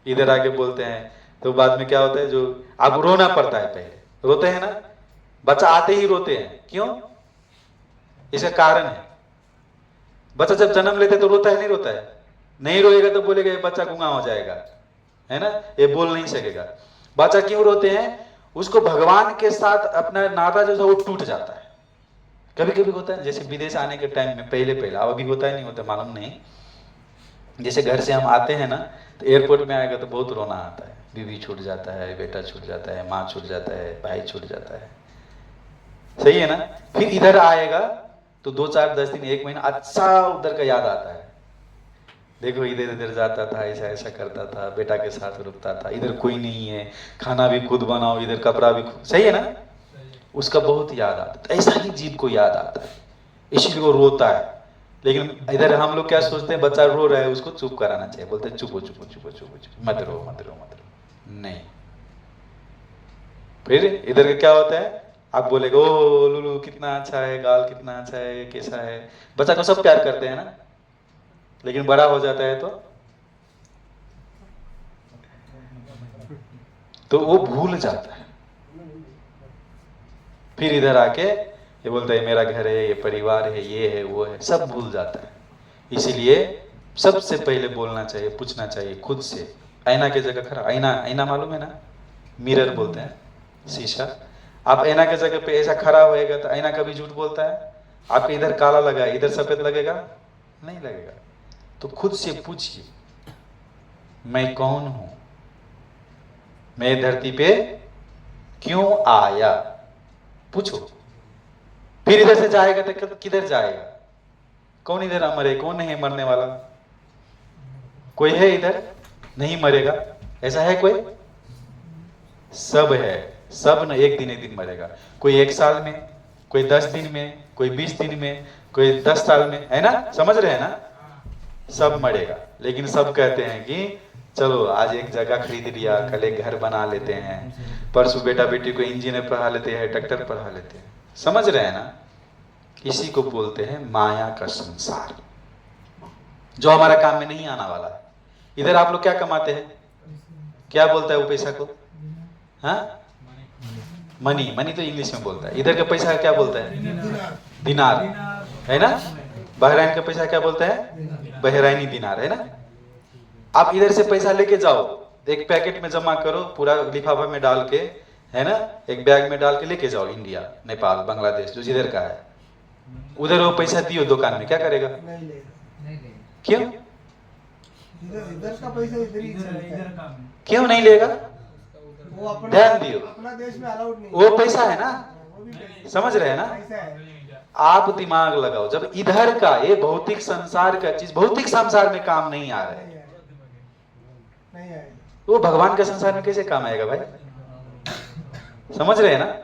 Speaker 1: इधर आके बोलते हैं तो बाद में क्या होता है, जो अब रोना पड़ता है। पहले रोते हैं ना, बच्चा आते ही रोते हैं। क्यों? इसका कारण है, बच्चा जब जन्म लेते तो रोता है, नहीं रोता है? नहीं रोएगा तो बोलेगा ये बच्चा गूंगा हो जाएगा, है ना, ये बोल नहीं सकेगा। बच्चा क्यों रोते हैं? उसको भगवान के साथ अपना नाता जो है वो टूट जाता है। कभी कभी होता है, जैसे विदेश आने के टाइम में पहले अब अभी होता है नहीं होता मालूम नहीं। जैसे घर से हम आते हैं ना, तो एयरपोर्ट में आएगा तो बहुत रोना आता है। बीवी छूट जाता है, बेटा छूट जाता है, माँ छूट जाता है, भाई छूट जाता है। सही है ना? फिर इधर आएगा तो 2-4-10 दिन 1 महीना अच्छा उधर का याद आता है। देखो इधर इधर जाता था, ऐसा ऐसा करता था, बेटा के साथ रुकता था, इधर कोई नहीं है, खाना भी खुद बनाओ, इधर कपड़ा भी खुद। सही है ना? उसका बहुत याद आता है। ऐसा ही जीव को याद आता है, इसलिए वो रोता है। लेकिन इधर हम लोग क्या सोचते हैं, बच्चा रो रहा है उसको चुप कराना चाहिए, बोलते हैं चुप हो चुप हो चुप हो चुप हो चुप, मत रो मत रो मत रो। नहीं, फिर इधर का क्या होता है, आप बोलेगे ओ लुलू कितना अच्छा है, गाल कितना अच्छा है, कैसा है। बच्चा को सब प्यार करते हैं ना, लेकिन बड़ा हो जाता है तो वो भूल जाता है। फिर इधर आके ये बोलता है मेरा घर है, ये परिवार है, ये है वो है, सब भूल जाता है। इसीलिए सबसे पहले बोलना चाहिए, पूछना चाहिए खुद से। आईना की जगह खड़ा, आईना मालूम है ना, मिरर बोलते हैं, शीशा। आप आईना की जगह पे ऐसा खड़ा होएगा तो आईना कभी झूठ बोलता है? आपके इधर काला लगा है, इधर सफेद लगेगा? नहीं लगेगा। तो खुद से पूछिए, मैं कौन हूं, मैं धरती पे क्यों आया? पूछो। फिर इधर से जाएगा तो किधर जाएगा? कौन इधर अमर है? कौन नहीं मरने वाला? कोई है इधर नहीं मरेगा? ऐसा है कोई? सब है। सब न एक दिन मरेगा। कोई 1 साल में, कोई 10 दिन में, कोई 20 दिन में, कोई 10 साल में, है ना? समझ रहे हैं ना? सब मरेगा। लेकिन सब कहते हैं कि चलो आज एक जगह खरीद लिया, कल एक घर बना लेते हैं, परसों बेटा बेटी को इंजीनियर पढ़ा लेते हैं, डॉक्टर पढ़ा लेते हैं। समझ रहे हैं ना? इसी को बोलते हैं माया का संसार, जो हमारा काम में नहीं आने वाला है। इधर आप लोग क्या कमाते हैं? क्या बोलता है वो पैसा को? हाँ, मनी तो इंग्लिश में बोलता है। इधर का पैसा क्या बोलता है? दिनार, है ना? बहराइन का पैसा क्या बोलता है? बहराइनी दिनार, है ना? आप इधर से पैसा लेके जाओ, एक पैकेट में जमा करो, पूरा लिफाफा में डाल के, है ना, एक बैग में डाल के लेके जाओ इंडिया, नेपाल, बांग्लादेश, जो जिधर का है। उधर वो पैसा दियो दुकान में, क्या करेगा?
Speaker 2: नहीं लेगा।
Speaker 1: क्यों?
Speaker 2: इधर का पैसा इधर ही चलता है।
Speaker 1: क्यों नहीं लेगा?
Speaker 2: वो अपना
Speaker 1: ध्यान दियो,
Speaker 2: अपना देश में अलाउड नहीं।
Speaker 1: वो पैसा है ना,
Speaker 2: वो भी पैसा
Speaker 1: समझ रहे हैं ना?
Speaker 2: है।
Speaker 1: आप दिमाग लगाओ, जब इधर का ये भौतिक संसार का चीज भौतिक संसार में काम नहीं आ रहा है,
Speaker 2: नहीं आएगा।
Speaker 1: वो भगवान के संसार में कैसे काम आएगा भाई? समझ रहे हैं ना?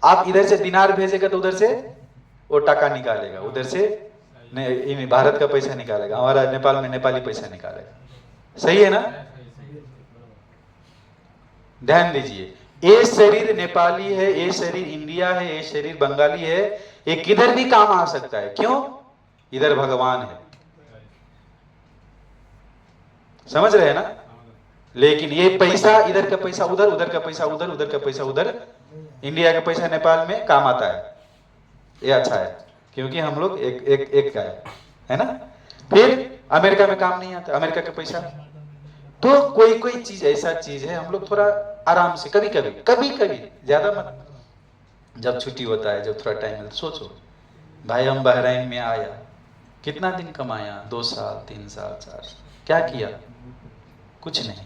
Speaker 1: आप इधर से दिनार भेजेगा तो उधर से वो टका निकालेगा, उधर से भारत का पैसा निकालेगा, हमारा नेपाल में नेपाली पैसा निकालेगा। सही है ना? ध्यान दीजिए, ये शरीर नेपाली है, ये शरीर इंडिया है, ये शरीर बंगाली है, ये किधर भी काम आ सकता है। क्यों? इधर भगवान है। समझ रहे हैं ना? लेकिन ये पैसा, इधर का पैसा उधर, उधर का पैसा उधर, उधर का पैसा उधर, इंडिया का पैसा नेपाल में काम आता है। ये अच्छा है, क्योंकि हम लोग एक का है ना? फिर अमेरिका में काम नहीं आता, अमेरिका का पैसा। तो कोई चीज ऐसा चीज है, हम लोग थोड़ा आराम से, कभी कभी ज्यादा मत, जब छुट्टी होता है, जब थोड़ा टाइम मिलता, सोचो भाई हम बहरीन में आया, कितना दिन कमाया, 2 साल 3 साल 4 साल, क्या किया? कुछ नहीं।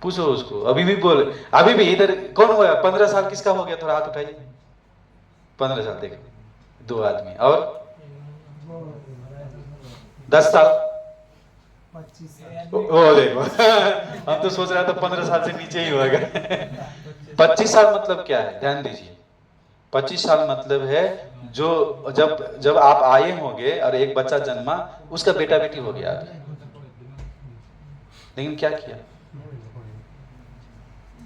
Speaker 1: पूछो उसको, अभी भी बोले, अभी भी इधर कौन हुआ 15 साल किसका हो गया? थोड़ा हाथ उठाइए। 15 साल देखो, 2 आदमी, और 10 साल,
Speaker 2: 25 साल,
Speaker 1: ओ देखो हम तो सोच रहा था 15 साल से नीचे ही होगा 25 साल मतलब क्या है? ध्यान दीजिए, 25 साल मतलब है जो जब आप आए होंगे और एक बच्चा जन्मा, उसका बेटा बेटी हो गया अभी। लेकिन क्या किया?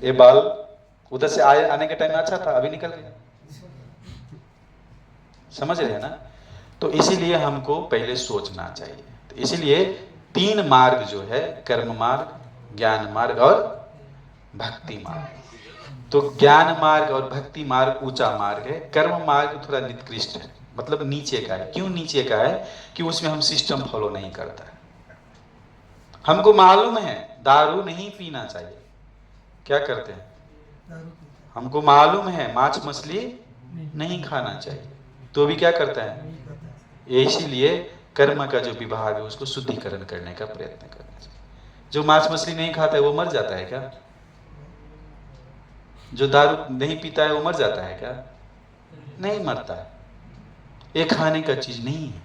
Speaker 1: ये बाल उधर से आने के टाइम में अच्छा था, अभी निकल गया। समझ रहे हैं ना? तो इसीलिए हमको पहले सोचना चाहिए। तो इसीलिए 3 मार्ग जो है, कर्म मार्ग, ज्ञान मार्ग और भक्ति मार्ग। तो ज्ञान मार्ग और भक्ति मार्ग ऊंचा मार्ग है, कर्म मार्ग थोड़ा निकृष्ट है, मतलब नीचे का है। क्यों नीचे का है? कि उसमें हम सिस्टम फॉलो नहीं करता है। हमको मालूम है दारू नहीं पीना चाहिए, क्या करते हैं?
Speaker 2: दारू पीता
Speaker 1: हमको मालूम है मांस मछली नहीं खाना चाहिए, तो भी क्या करता है?
Speaker 2: नहीं करता है।
Speaker 1: इसीलिए कर्म का जो विभाग है उसको शुद्धिकरण करने का प्रयत्न करना चाहिए। जो मांस मछली नहीं खाता है वो मर जाता है क्या? जो दारू नहीं पीता है वो मर जाता है क्या? नहीं मरता है। ये खाने का चीज नहीं है।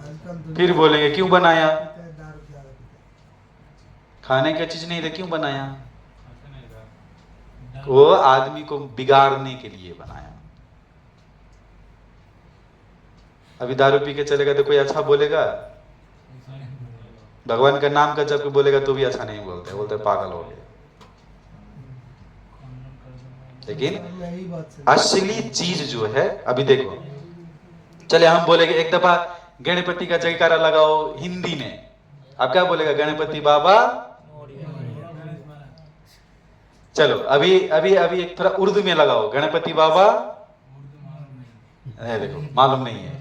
Speaker 2: आजकल दुनिया
Speaker 1: फिर बोलेंगे क्यों बनाया?
Speaker 2: पीता है, दारू ज्यादा पीता
Speaker 1: खाने का चीज नहीं था, क्यों बनाया? वो आदमी को बिगाड़ने के लिए बनाया। अभी दारू पी के चलेगा तो कोई अच्छा बोलेगा? भगवान का नाम का जब बोलेगा तो भी अच्छा नहीं बोलते, बोलते पागल हो गए। लेकिन
Speaker 2: है। मैं यही बात से
Speaker 1: असली चीज जो है, अभी देखो, चले हम बोलेंगे एक दफा गणपति का जयकारा लगाओ हिंदी में, आप क्या बोलेगा? गणपति बाबा। चलो अभी अभी अभी एक थोड़ा उर्दू में लगाओ, गणपति बाबा। देखो मालूम नहीं है।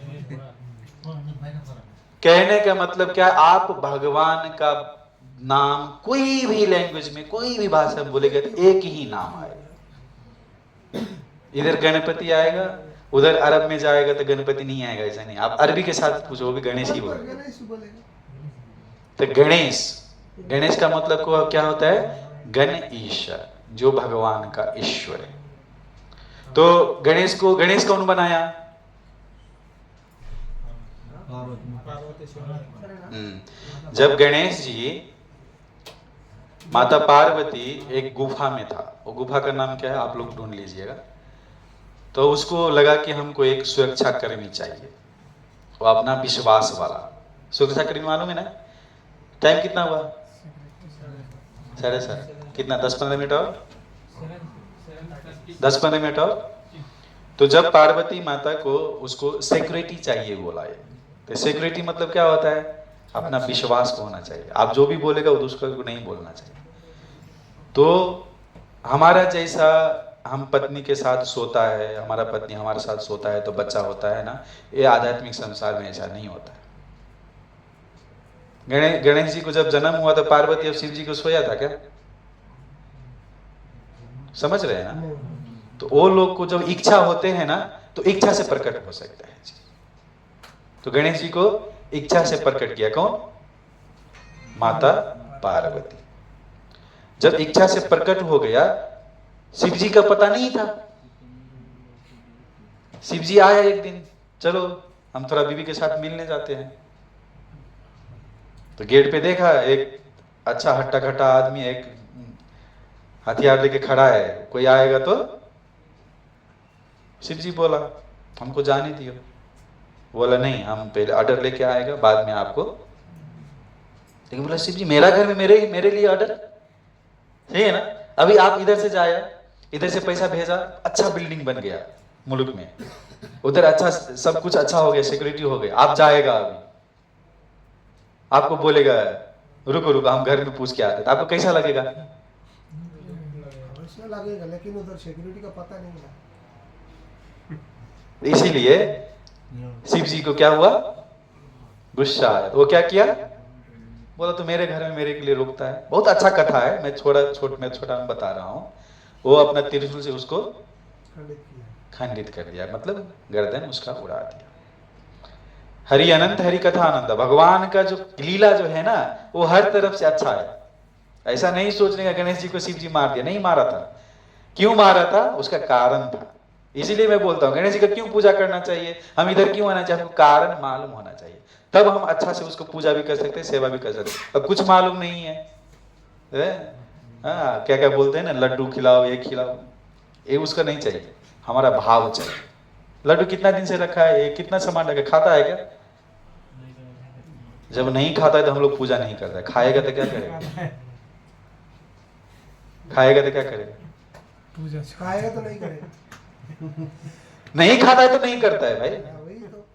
Speaker 1: कहने का मतलब क्या? आप भगवान का नाम कोई भी लैंग्वेज में, कोई भी भाषा में बोलेगा तो एक ही नाम आएगा। इधर गणपति आएगा, उधर अरब में जाएगा तो गणपति नहीं आएगा, ऐसा नहीं। आप अरबी के साथ पूछो, वो भी गणेश ही बोलेगा।
Speaker 2: गणेश बोलेगा।
Speaker 1: तो गणेश, गणेश का मतलब को क्या होता है? गण ईश्वर, जो भगवान का ईश्वर है। तो गणेश को, गणेश कौन बनाया? जब गणेश जी, माता पार्वती एक गुफा में था, वो गुफा का नाम क्या है आप लोग ढूंढ लीजिएगा। तो उसको लगा कि हमको एक सुरक्षा कर्मी चाहिए, वो अपना विश्वास वाला सुरक्षा कर्मी। मालूम है ना? टाइम कितना हुआ? 7:30। कितना? 10-15 मिनट और 10-15 मिनट और। तो जब पार्वती माता को उसको सिक्योरिटी चाहिए बोला है, तो सिक्योरिटी मतलब क्या होता है? अपना विश्वास को होना चाहिए। आप जो भी बोलेगा वो दूसरे को नहीं बोलना चाहिए। तो हमारा जैसा हम पत्नी के साथ सोता है, हमारा पत्नी हमारे साथ सोता है तो बच्चा होता है ना, ये आध्यात्मिक संसार में ऐसा नहीं होता है। गणेश जी को जब जन्म हुआ तो पार्वती और शिव जी को सोया था क्या? समझ रहे हैं ना? तो वो लोग को जब इच्छा होते हैं ना, तो इच्छा से प्रकट हो सकता है। तो गणेश जी को इच्छा से प्रकट किया कौन? माता पार्वती। जब इच्छा से प्रकट हो गया, शिव जी का पता नहीं था। शिव जी आया एक दिन, चलो हम थोड़ा बीवी के साथ मिलने जाते हैं। तो गेट पे देखा एक अच्छा हट्टा कट्टा आदमी एक हथियार लेके खड़ा है, कोई आएगा तो? शिव जी बोला हमको जाने दियो। बोला नहीं, हम पहले ऑर्डर लेके आएगा, बाद में आपको। लेकिन बोला शिव जी मेरा घर में मेरे लिए ऑर्डर सही है ना? अभी आप इधर से जाया, इधर से पैसा भेजा, अच्छा बिल्डिंग बन गया मुल्क में, उधर अच्छा सब कुछ अच्छा हो गया, सिक्योरिटी हो गई। आप जाएगा, अभी आपको बोलेगा रुको रुको हम घर में पूछ के आते, तो आपको कैसा लगेगा?
Speaker 2: अवश्य लगेगा, लेकिन उधर सिक्योरिटी का पता नहीं है।
Speaker 1: इसीलिए शिव जी को क्या हुआ? गुस्सा आया। तो वो क्या किया? बोला तो मेरे घर में मेरे के लिए रुकता है। बहुत अच्छा कथा है, मैं छोटा में बता रहा हूँ। वो अपना त्रिशूल से उसको खंडित कर दिया, मतलब गर्दन उसका उड़ा दिया। हरि अनंत हरि कथा आनंद, भगवान का जो लीला जो है ना वो हर तरफ से अच्छा है। ऐसा नहीं सोचने का गणेश जी को शिव जी मार दिया, नहीं मारा था। क्यों मारा था, उसका कारण था। इसीलिए मैं बोलता हूँ गणेश जी का क्यों पूजा करना चाहिए, हम इधर क्यों आना चाहिए, हमको कारण मालूम होना चाहिए, तब हम अच्छा से उसको पूजा भी कर सकते हैं, सेवा भी कर सकते हैं। अब कुछ मालूम नहीं है, हाँ क्या क्या बोलते हैं ना, लड्डू खिलाओ ये खिलाओ, ये उसका नहीं चाहिए, हमारा भाव चाहिए। लड्डू कितना दिन से रखा है, ये कितना सामान रखा, खाता है क्या? जब नहीं खाता है तो हम लोग पूजा नहीं करते, खाएगा तो क्या करेगा, खाएगा तो क्या करेगा,
Speaker 2: पूजा खाएगा तो नहीं करेगा,
Speaker 1: नहीं खाता है तो नहीं करता है भाई,
Speaker 2: वही तो।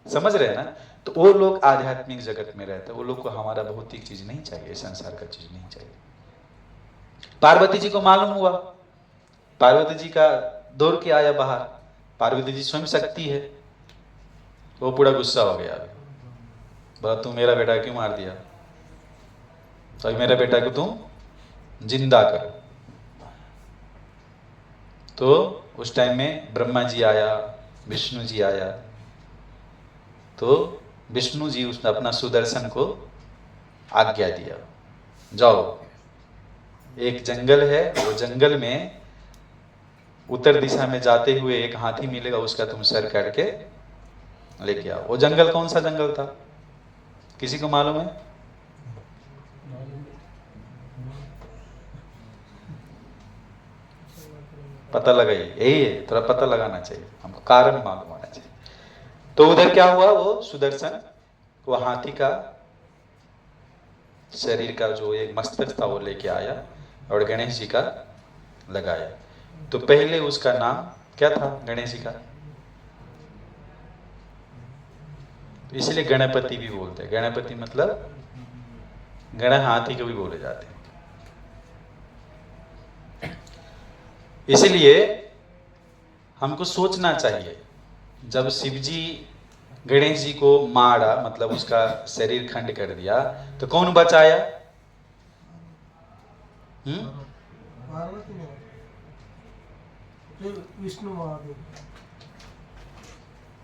Speaker 1: समझ रहे हैं ना। तो वो लोग आध्यात्मिक जगत में रहते हैं, वो लोग को हमारा भौतिक चीज नहीं चाहिए, संसार का चीज नहीं चाहिए। पार्वती जी को मालूम हुआ, पार्वती जी का दौड़ के आया बाहर, पार्वती जी स्वयं शक्ति है, वो पूरा गुस्सा हो गया, बोला तू मेरा बेटा क्यों मार दिया, तो मेरा बेटा को तुम जिंदा करो। तो उस टाइम में ब्रह्मा जी आया, विष्णु जी आया, तो विष्णु जी उसने अपना सुदर्शन को आज्ञा दिया, जाओ एक जंगल है, वो जंगल में उत्तर दिशा में जाते हुए एक हाथी मिलेगा, उसका तुम सर काट के लेके आओ। वो जंगल कौन सा जंगल था, किसी को मालूम है? पता लगाइए, यही है, थोड़ा पता लगाना चाहिए हमको, कारण मालूम होना चाहिए। तो उधर क्या हुआ, वो सुदर्शन वो हाथी का शरीर का जो एक मस्तक था वो लेके आया और गणेश जी का लगाया। तो पहले उसका नाम क्या था गणेश जी का, इसलिए गणपति भी बोलते हैं, गणपति मतलब गण हाथी को भी बोले जाते हैं। इसलिए हमको सोचना चाहिए, जब शिव जी गणेश जी को मारा, मतलब उसका शरीर खंड कर दिया, तो कौन बचाया?
Speaker 2: पार्वती ने, फिर विष्णु महादेव,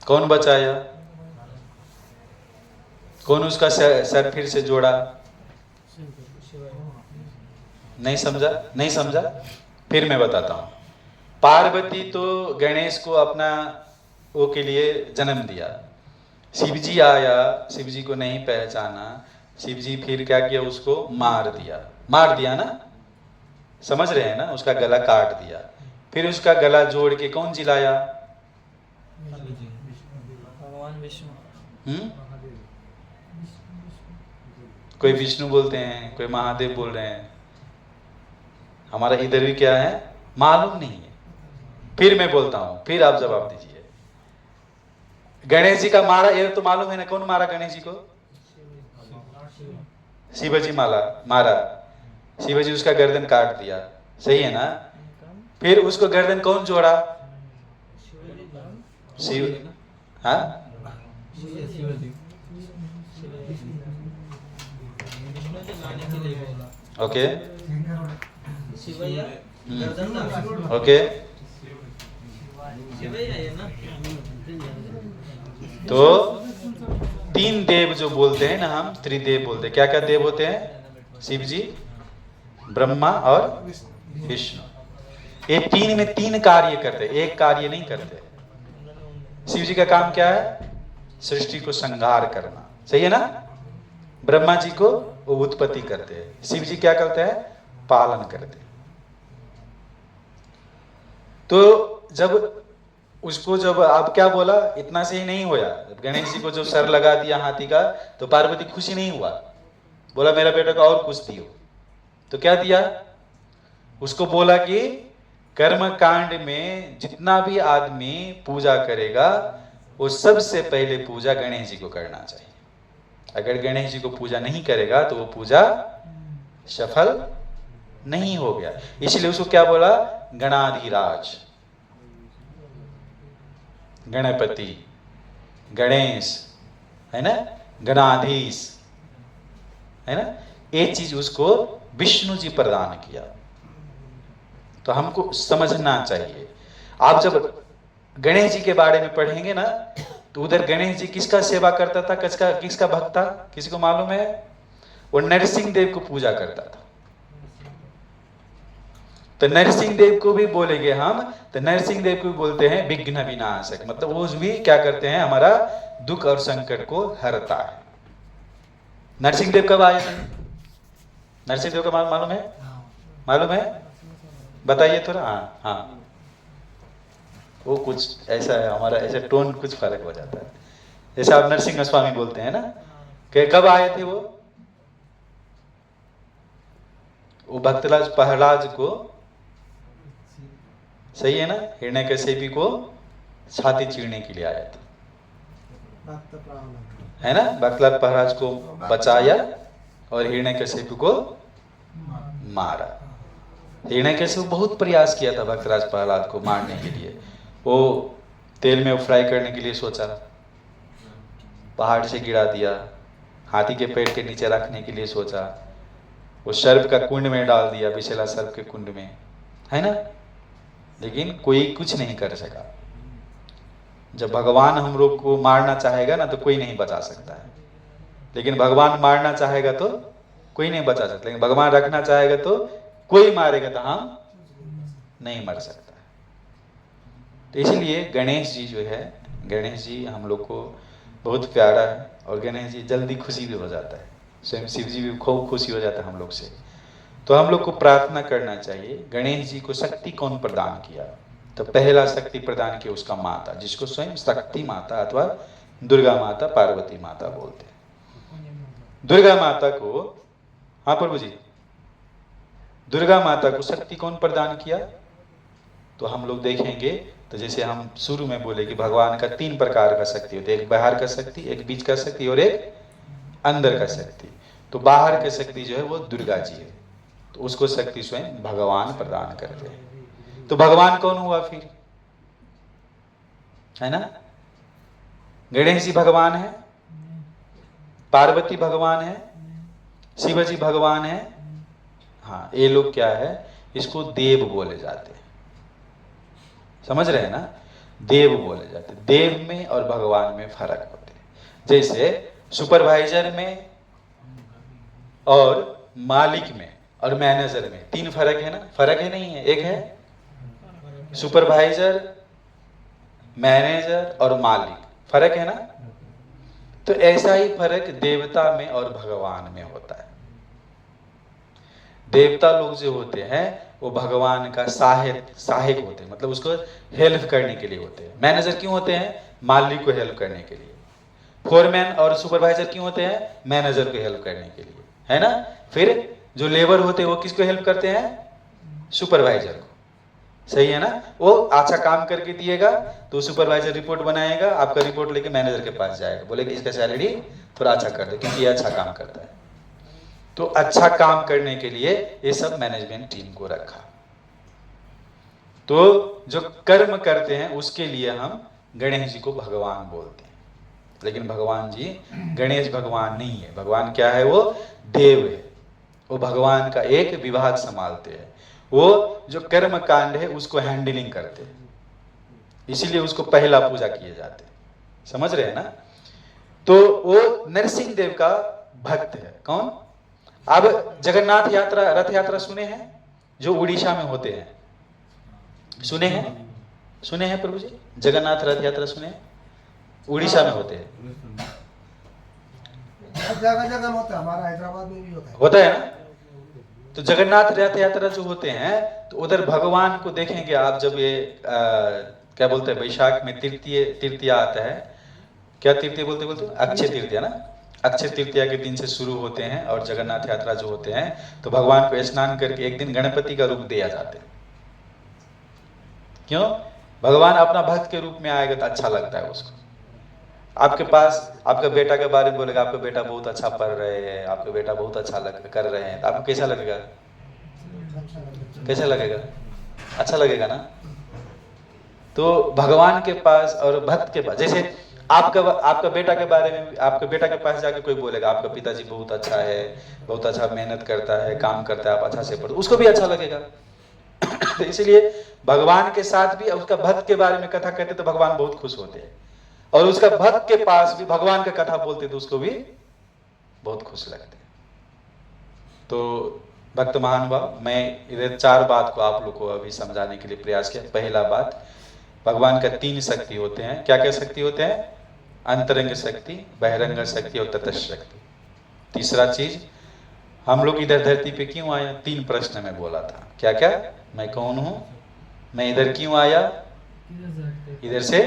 Speaker 1: कौन बचाया? कौन उसका सर फिर से जोड़ा? नहीं समझा, नहीं समझा, फिर मैं बताता हूं। पार्वती तो गणेश को अपना वो के लिए जन्म दिया, शिव जी आया, शिव जी को नहीं पहचाना, शिव जी फिर क्या किया, उसको मार दिया, मार दिया ना, समझ रहे हैं ना, उसका गला काट दिया, फिर उसका गला जोड़ के कौन जिलाया?
Speaker 3: भगवान विष्णु।
Speaker 1: कोई विष्णु बोलते हैं, कोई महादेव बोल रहे हैं, हमारा इधर भी क्या है मालूम नहीं है। फिर मैं बोलता हूं, फिर आप जवाब दीजिए। गणेश जी का मारा ये तो मालूम है ना, कौन मारा गणेश जी को? शिव जी मारा, शिव जी उसका गर्दन काट दिया, सही है ना। फिर उसको गर्दन कौन जोड़ा? शिव, हाँ ओके ओके। तो तीन देव जो बोलते हैं ना, हम त्रिदेव बोलते हैं। क्या क्या देव होते हैं? शिव जी, ब्रह्मा और विष्णु। ये तीन में तीन कार्य करते, एक कार्य नहीं करते। शिव जी का काम क्या है? सृष्टि को संहार करना, सही है ना। ब्रह्मा जी को वो उत्पत्ति करते हैं, शिव जी क्या करते हैं? पालन करते हैं। तो जब उसको, जब आप क्या बोला, इतना से ही नहीं होया, गणेश जी को जो सर लगा दिया हाथी का, तो पार्वती खुशी नहीं हुआ, बोला मेरा बेटा को और कुछ दियो। तो क्या दिया उसको? बोला कि कर्म कांड में जितना भी आदमी पूजा करेगा वो सबसे पहले पूजा गणेश जी को करना चाहिए। अगर गणेश जी को पूजा नहीं करेगा तो वो पूजा सफल नहीं हो गया। इसलिए उसको क्या बोला? गणाधिराज, गणपति, गणेश, है ना, गणाधीश, है ना। ये चीज उसको विष्णु जी प्रदान किया। तो हमको समझना चाहिए। आप जब गणेश जी के बारे में पढ़ेंगे ना, तो उधर गणेश जी किसका सेवा करता था, किसका भक्त था, किसी को मालूम है? वो नरसिंह देव को पूजा करता था। तो नरसिंह देव को भी बोलेंगे हम, तो नरसिंह देव को भी बोलते हैं विघ्न विनाशक, मतलब वो भी क्या करते हैं, हमारा दुख और संकट को हरता है। नरसिंह देव कब आए थे? नरसिंह देव का मालूम है? मालूम है? बताइए थोड़ा। हाँ हाँ, वो कुछ ऐसा है, हमारा ऐसा टोन कुछ फर्क हो जाता है। जैसे आप नरसिंह स्वामी बोलते हैं ना, कि कब आए थे वो भक्तराज प्रहलाद को, सही है ना, हिरण्यकशिपु को छाती चीरने के लिए आया था, है ना। भक्तराज प्रहलाद को बचाया और हिरण्यकशिपु को मारा। हिरण्यकशिपु बहुत प्रयास किया था भक्तराज प्रहलाद को मारने के लिए। वो तेल में फ्राई करने के लिए सोचा, पहाड़ से गिरा दिया, हाथी के पेट के नीचे रखने के लिए सोचा, वो सर्प का कुंड में डाल दिया, विषैला सर्प के कुंड में, है ना, लेकिन कोई कुछ नहीं कर सका। जब भगवान हम लोग को मारना चाहेगा ना, तो कोई नहीं बचा सकता है, लेकिन भगवान मारना चाहेगा तो कोई नहीं बचा सकता, लेकिन भगवान रखना चाहेगा तो कोई मारेगा तो हम नहीं मर सकता। तो इसलिए गणेश जी जो है, गणेश जी हम लोग को बहुत प्यारा है, और गणेश जी जल्दी खुशी भी हो जाता है, स्वयं शिव जी भी खूब खुशी हो जाता है हम लोग से। तो हम लोग को प्रार्थना करना चाहिए, गणेश जी को शक्ति कौन प्रदान किया? तो पहला शक्ति प्रदान किया उसका माता, जिसको स्वयं शक्ति माता अथवा दुर्गा माता, पार्वती माता बोलते हैं। दुर्गा माता को, हाँ प्रभु जी, दुर्गा माता को शक्ति कौन प्रदान किया? तो हम लोग देखेंगे, तो जैसे हम शुरू में बोले कि भगवान का 3 प्रकार का शक्ति होती है, एक बाहर का शक्ति, एक बीच का शक्ति और एक अंदर का शक्ति। तो बाहर का शक्ति जो है वो दुर्गा जी है, तो उसको शक्ति स्वयं भगवान प्रदान करते हैं। तो भगवान कौन हुआ फिर, है ना? गणेश जी भगवान है, पार्वती भगवान है, शिव जी भगवान है। हाँ, ये लोग क्या है, इसको देव बोले जाते हैं, समझ रहे हैं ना, देव बोले जाते हैं। देव में और भगवान में फर्क होते हैं। जैसे सुपरवाइजर में और मालिक में और मैनेजर में 3 फर्क है ना, फर्क है नहीं है, एक है सुपरवाइजर, मैनेजर और मालिक, फर्क है ना। तो ऐसा ही फर्क देवता में और भगवान में होता है। देवता लोग जो होते हैं वो भगवान का सहायक होते हैं, मतलब उसको हेल्प करने के लिए होते हैं। मैनेजर क्यों होते हैं? मालिक को हेल्प करने के लिए। फोरमैन और सुपरवाइजर क्यों होते हैं? मैनेजर को हेल्प करने के लिए, है ना। फिर जो लेबर होते हैं वो किसको हेल्प करते हैं? सुपरवाइजर को, सही है ना। वो अच्छा काम करके दिएगा तो सुपरवाइजर रिपोर्ट बनाएगा, आपका रिपोर्ट लेके मैनेजर के पास जाएगा, बोलेगा इसका सैलरी थोड़ा अच्छा कर दे क्योंकि ये अच्छा काम करता है। तो अच्छा काम करने के लिए ये सब मैनेजमेंट टीम को रखा। तो जो कर्म करते हैं उसके लिए हम गणेश जी को भगवान बोलते हैं, लेकिन भगवान जी गणेश भगवान नहीं है। भगवान क्या है? वो देव है, वो भगवान का एक विभाग संभालते हैं। वो जो कर्म कांड है उसको हैंडलिंग करते हैं, इसीलिए उसको पहला पूजा किए जाते हैं, समझ रहे हैं ना। तो वो नरसिंह देव का भक्त है। कौन? अब जगन्नाथ यात्रा, रथ यात्रा सुने हैं जो उड़ीसा में होते हैं? सुने हैं? सुने हैं प्रभु जी? जगन्नाथ रथ यात्रा सुने हैं? उड़ीसा में होते हैं,
Speaker 2: जगह जगह होता है, हमारा हैदराबाद में भी
Speaker 1: होता है ना। तो जगन्नाथ रथ यात्रा जो होते हैं तो उधर भगवान को देखेंगे आप, जब ये क्या बोलते हैं, वैशाख में तृतीया आता है, क्या तृतीया बोलते अक्षय तृतीया ना। अक्षय तृतीया के दिन से शुरू होते हैं और जगन्नाथ यात्रा जो होते हैं तो भगवान को स्नान करके एक दिन गणपति का रूप दिया जाता है। क्यों? भगवान अपना भक्त के रूप में आएगा तो अच्छा लगता है उसको। आपके पास आपका बेटा के बारे में बोलेगा, आपका बेटा बहुत अच्छा पढ़ रहे हैं, आपका बेटा बहुत अच्छा कर रहे हैं, तो आपको कैसा लगेगा? कैसा लगेगा? अच्छा लगेगा ना। तो भगवान के पास और भक्त के पास, जैसे आपका बेटा के बारे में, आपके बेटा के पास जाके कोई बोलेगा आपका पिताजी बहुत अच्छा है, बहुत अच्छा मेहनत करता है, काम करता है, आप अच्छा से पढ़ो, उसको भी अच्छा लगेगा, तो इसलिए भगवान के साथ भी उसका भक्त के बारे में कथा कहते तो भगवान बहुत खुश होते हैं, और उसका भक्त के पास भी भगवान का कथा बोलते तो उसको भी बहुत खुश लगते हैं। तो भक्त महानुभाव, मैं इधर 4 बात को आप लोग को अभी समझाने के लिए प्रयास किया। पहला बात, भगवान का 3 शक्ति होते हैं। क्या क्या शक्ति होते हैं? अंतरंग शक्ति, बहिरंग शक्ति और तटस्थ शक्ति। तीसरा चीज, हम लोग इधर धरती पे क्यों आए? 3 प्रश्न में बोला था। क्या क्या? मैं कौन हूं, मैं इधर क्यों आया, इधर से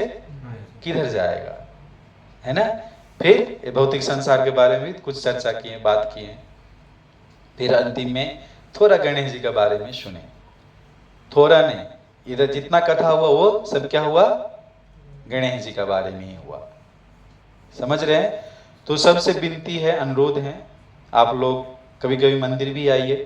Speaker 1: किधर जाएगा, है ना। फिर भौतिक संसार के बारे में कुछ चर्चा किए, बात किए। फिर अंतिम में थोड़ा गणेश जी के बारे में सुने। थोड़ा नहीं, इधर जितना कथा हुआ वो सब क्या हुआ? गणेश जी के बारे में ही हुआ। समझ रहे हैं? तो सबसे विनती है, अनुरोध है, आप लोग कभी कभी मंदिर भी आइए,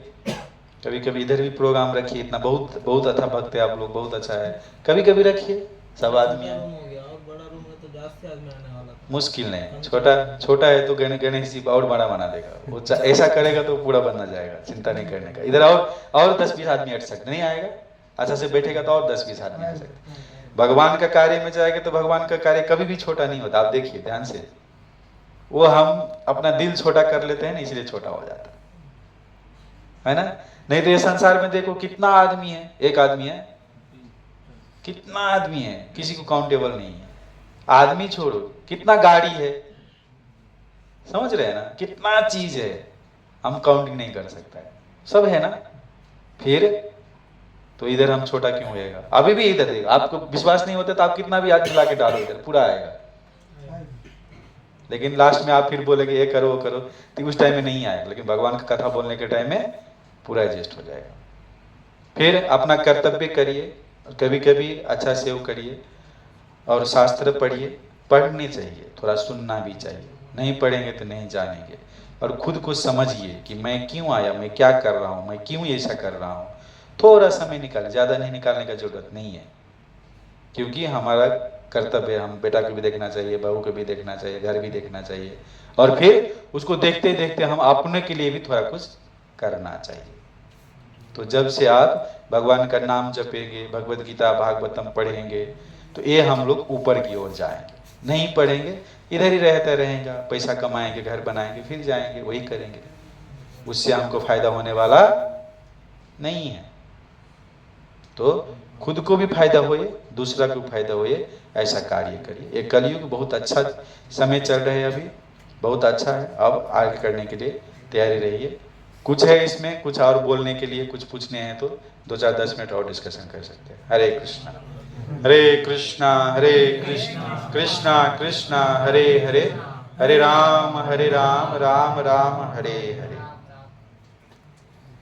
Speaker 1: कभी कभी इधर भी प्रोग्राम रखिए। इतना बहुत बहुत अच्छा भक्त है आप लोग, बहुत अच्छा है। कभी कभी रखिए, सब आदमी आए।
Speaker 3: बड़ा रूम है तो जास्ती आदमी आने वाला था।
Speaker 1: मुश्किल नहीं, छोटा है तो गणेश जी और बड़ा बना देगा वो। ऐसा करेगा तो पूरा बनना जाएगा, चिंता नहीं करने का। इधर और 10-20 आदमी अट सकते, नहीं आएगा, अच्छा से बैठेगा तो और 10-20 आदमी आ सकते। भगवान का कार्य में जाएगा तो भगवान का कार्य कभी भी छोटा नहीं होता। आप देखिए ध्यान से, वो हम अपना दिल छोटा कर लेते हैं ना, इसलिए छोटा हो जाता है ना। नहीं तो ये संसार में देखो कितना आदमी है, एक आदमी है, कितना आदमी है, किसी को काउंटेबल नहीं है। आदमी छोड़ो, कितना गाड़ी है, समझ रहे हैं ना, कितना चीज है, हम काउंटिंग नहीं कर सकता है, सब है ना। फिर तो इधर हम छोटा क्यों होएगा? अभी भी इधर देखो, आपको विश्वास नहीं होता तो आप कितना भी आदमी ला के डालो, इधर पूरा आएगा। लेकिन लास्ट में आप फिर बोलेगे ये करो वो करो, तो उस टाइम में नहीं आएगा। लेकिन भगवान का कथा बोलने के टाइम में पूरा एडजस्ट हो जाएगा। फिर अपना कर्तव्य करिए, कभी कभी अच्छा सेव करिए, और शास्त्र पढ़िए। पढ़ने चाहिए, थोड़ा सुनना भी चाहिए। नहीं पढ़ेंगे तो नहीं जानेंगे। और खुद को समझिए कि मैं क्यों आया, मैं क्या कर रहा हूँ, मैं क्यों ऐसा कर रहा हूँ। थोड़ा समय निकालें, ज़्यादा नहीं निकालने का जरूरत नहीं है, क्योंकि हमारा कर्तव्य, हम बेटा को भी देखना चाहिए, बहू को भी देखना चाहिए, घर भी देखना चाहिए, और फिर उसको देखते देखते हम अपने के लिए भी थोड़ा कुछ करना चाहिए। तो जब से आप भगवान का नाम जपेंगे, भगवत गीता भागवतम पढ़ेंगे, तो ये हम लोग ऊपर की ओर जाएंगे। नहीं पढ़ेंगे, इधर ही रहता रहेगा, पैसा कमाएंगे, घर बनाएंगे, फिर जाएंगे वही करेंगे, उससे हमको फायदा होने वाला नहीं है। तो खुद को भी फायदा होए, दूसरा को फायदा होए, ऐसा कार्य करिए। ये कलयुग बहुत अच्छा समय चल रहा है, अभी बहुत अच्छा है। अब आगे करने के लिए तैयारी रहिए। कुछ है इसमें, कुछ और बोलने के लिए, कुछ पूछने हैं तो 2-4-10 मिनट और डिस्कशन कर सकते हैं। हरे कृष्णा हरे कृष्णा कृष्णा कृष्णा हरे हरे, हरे राम राम राम हरे हरे।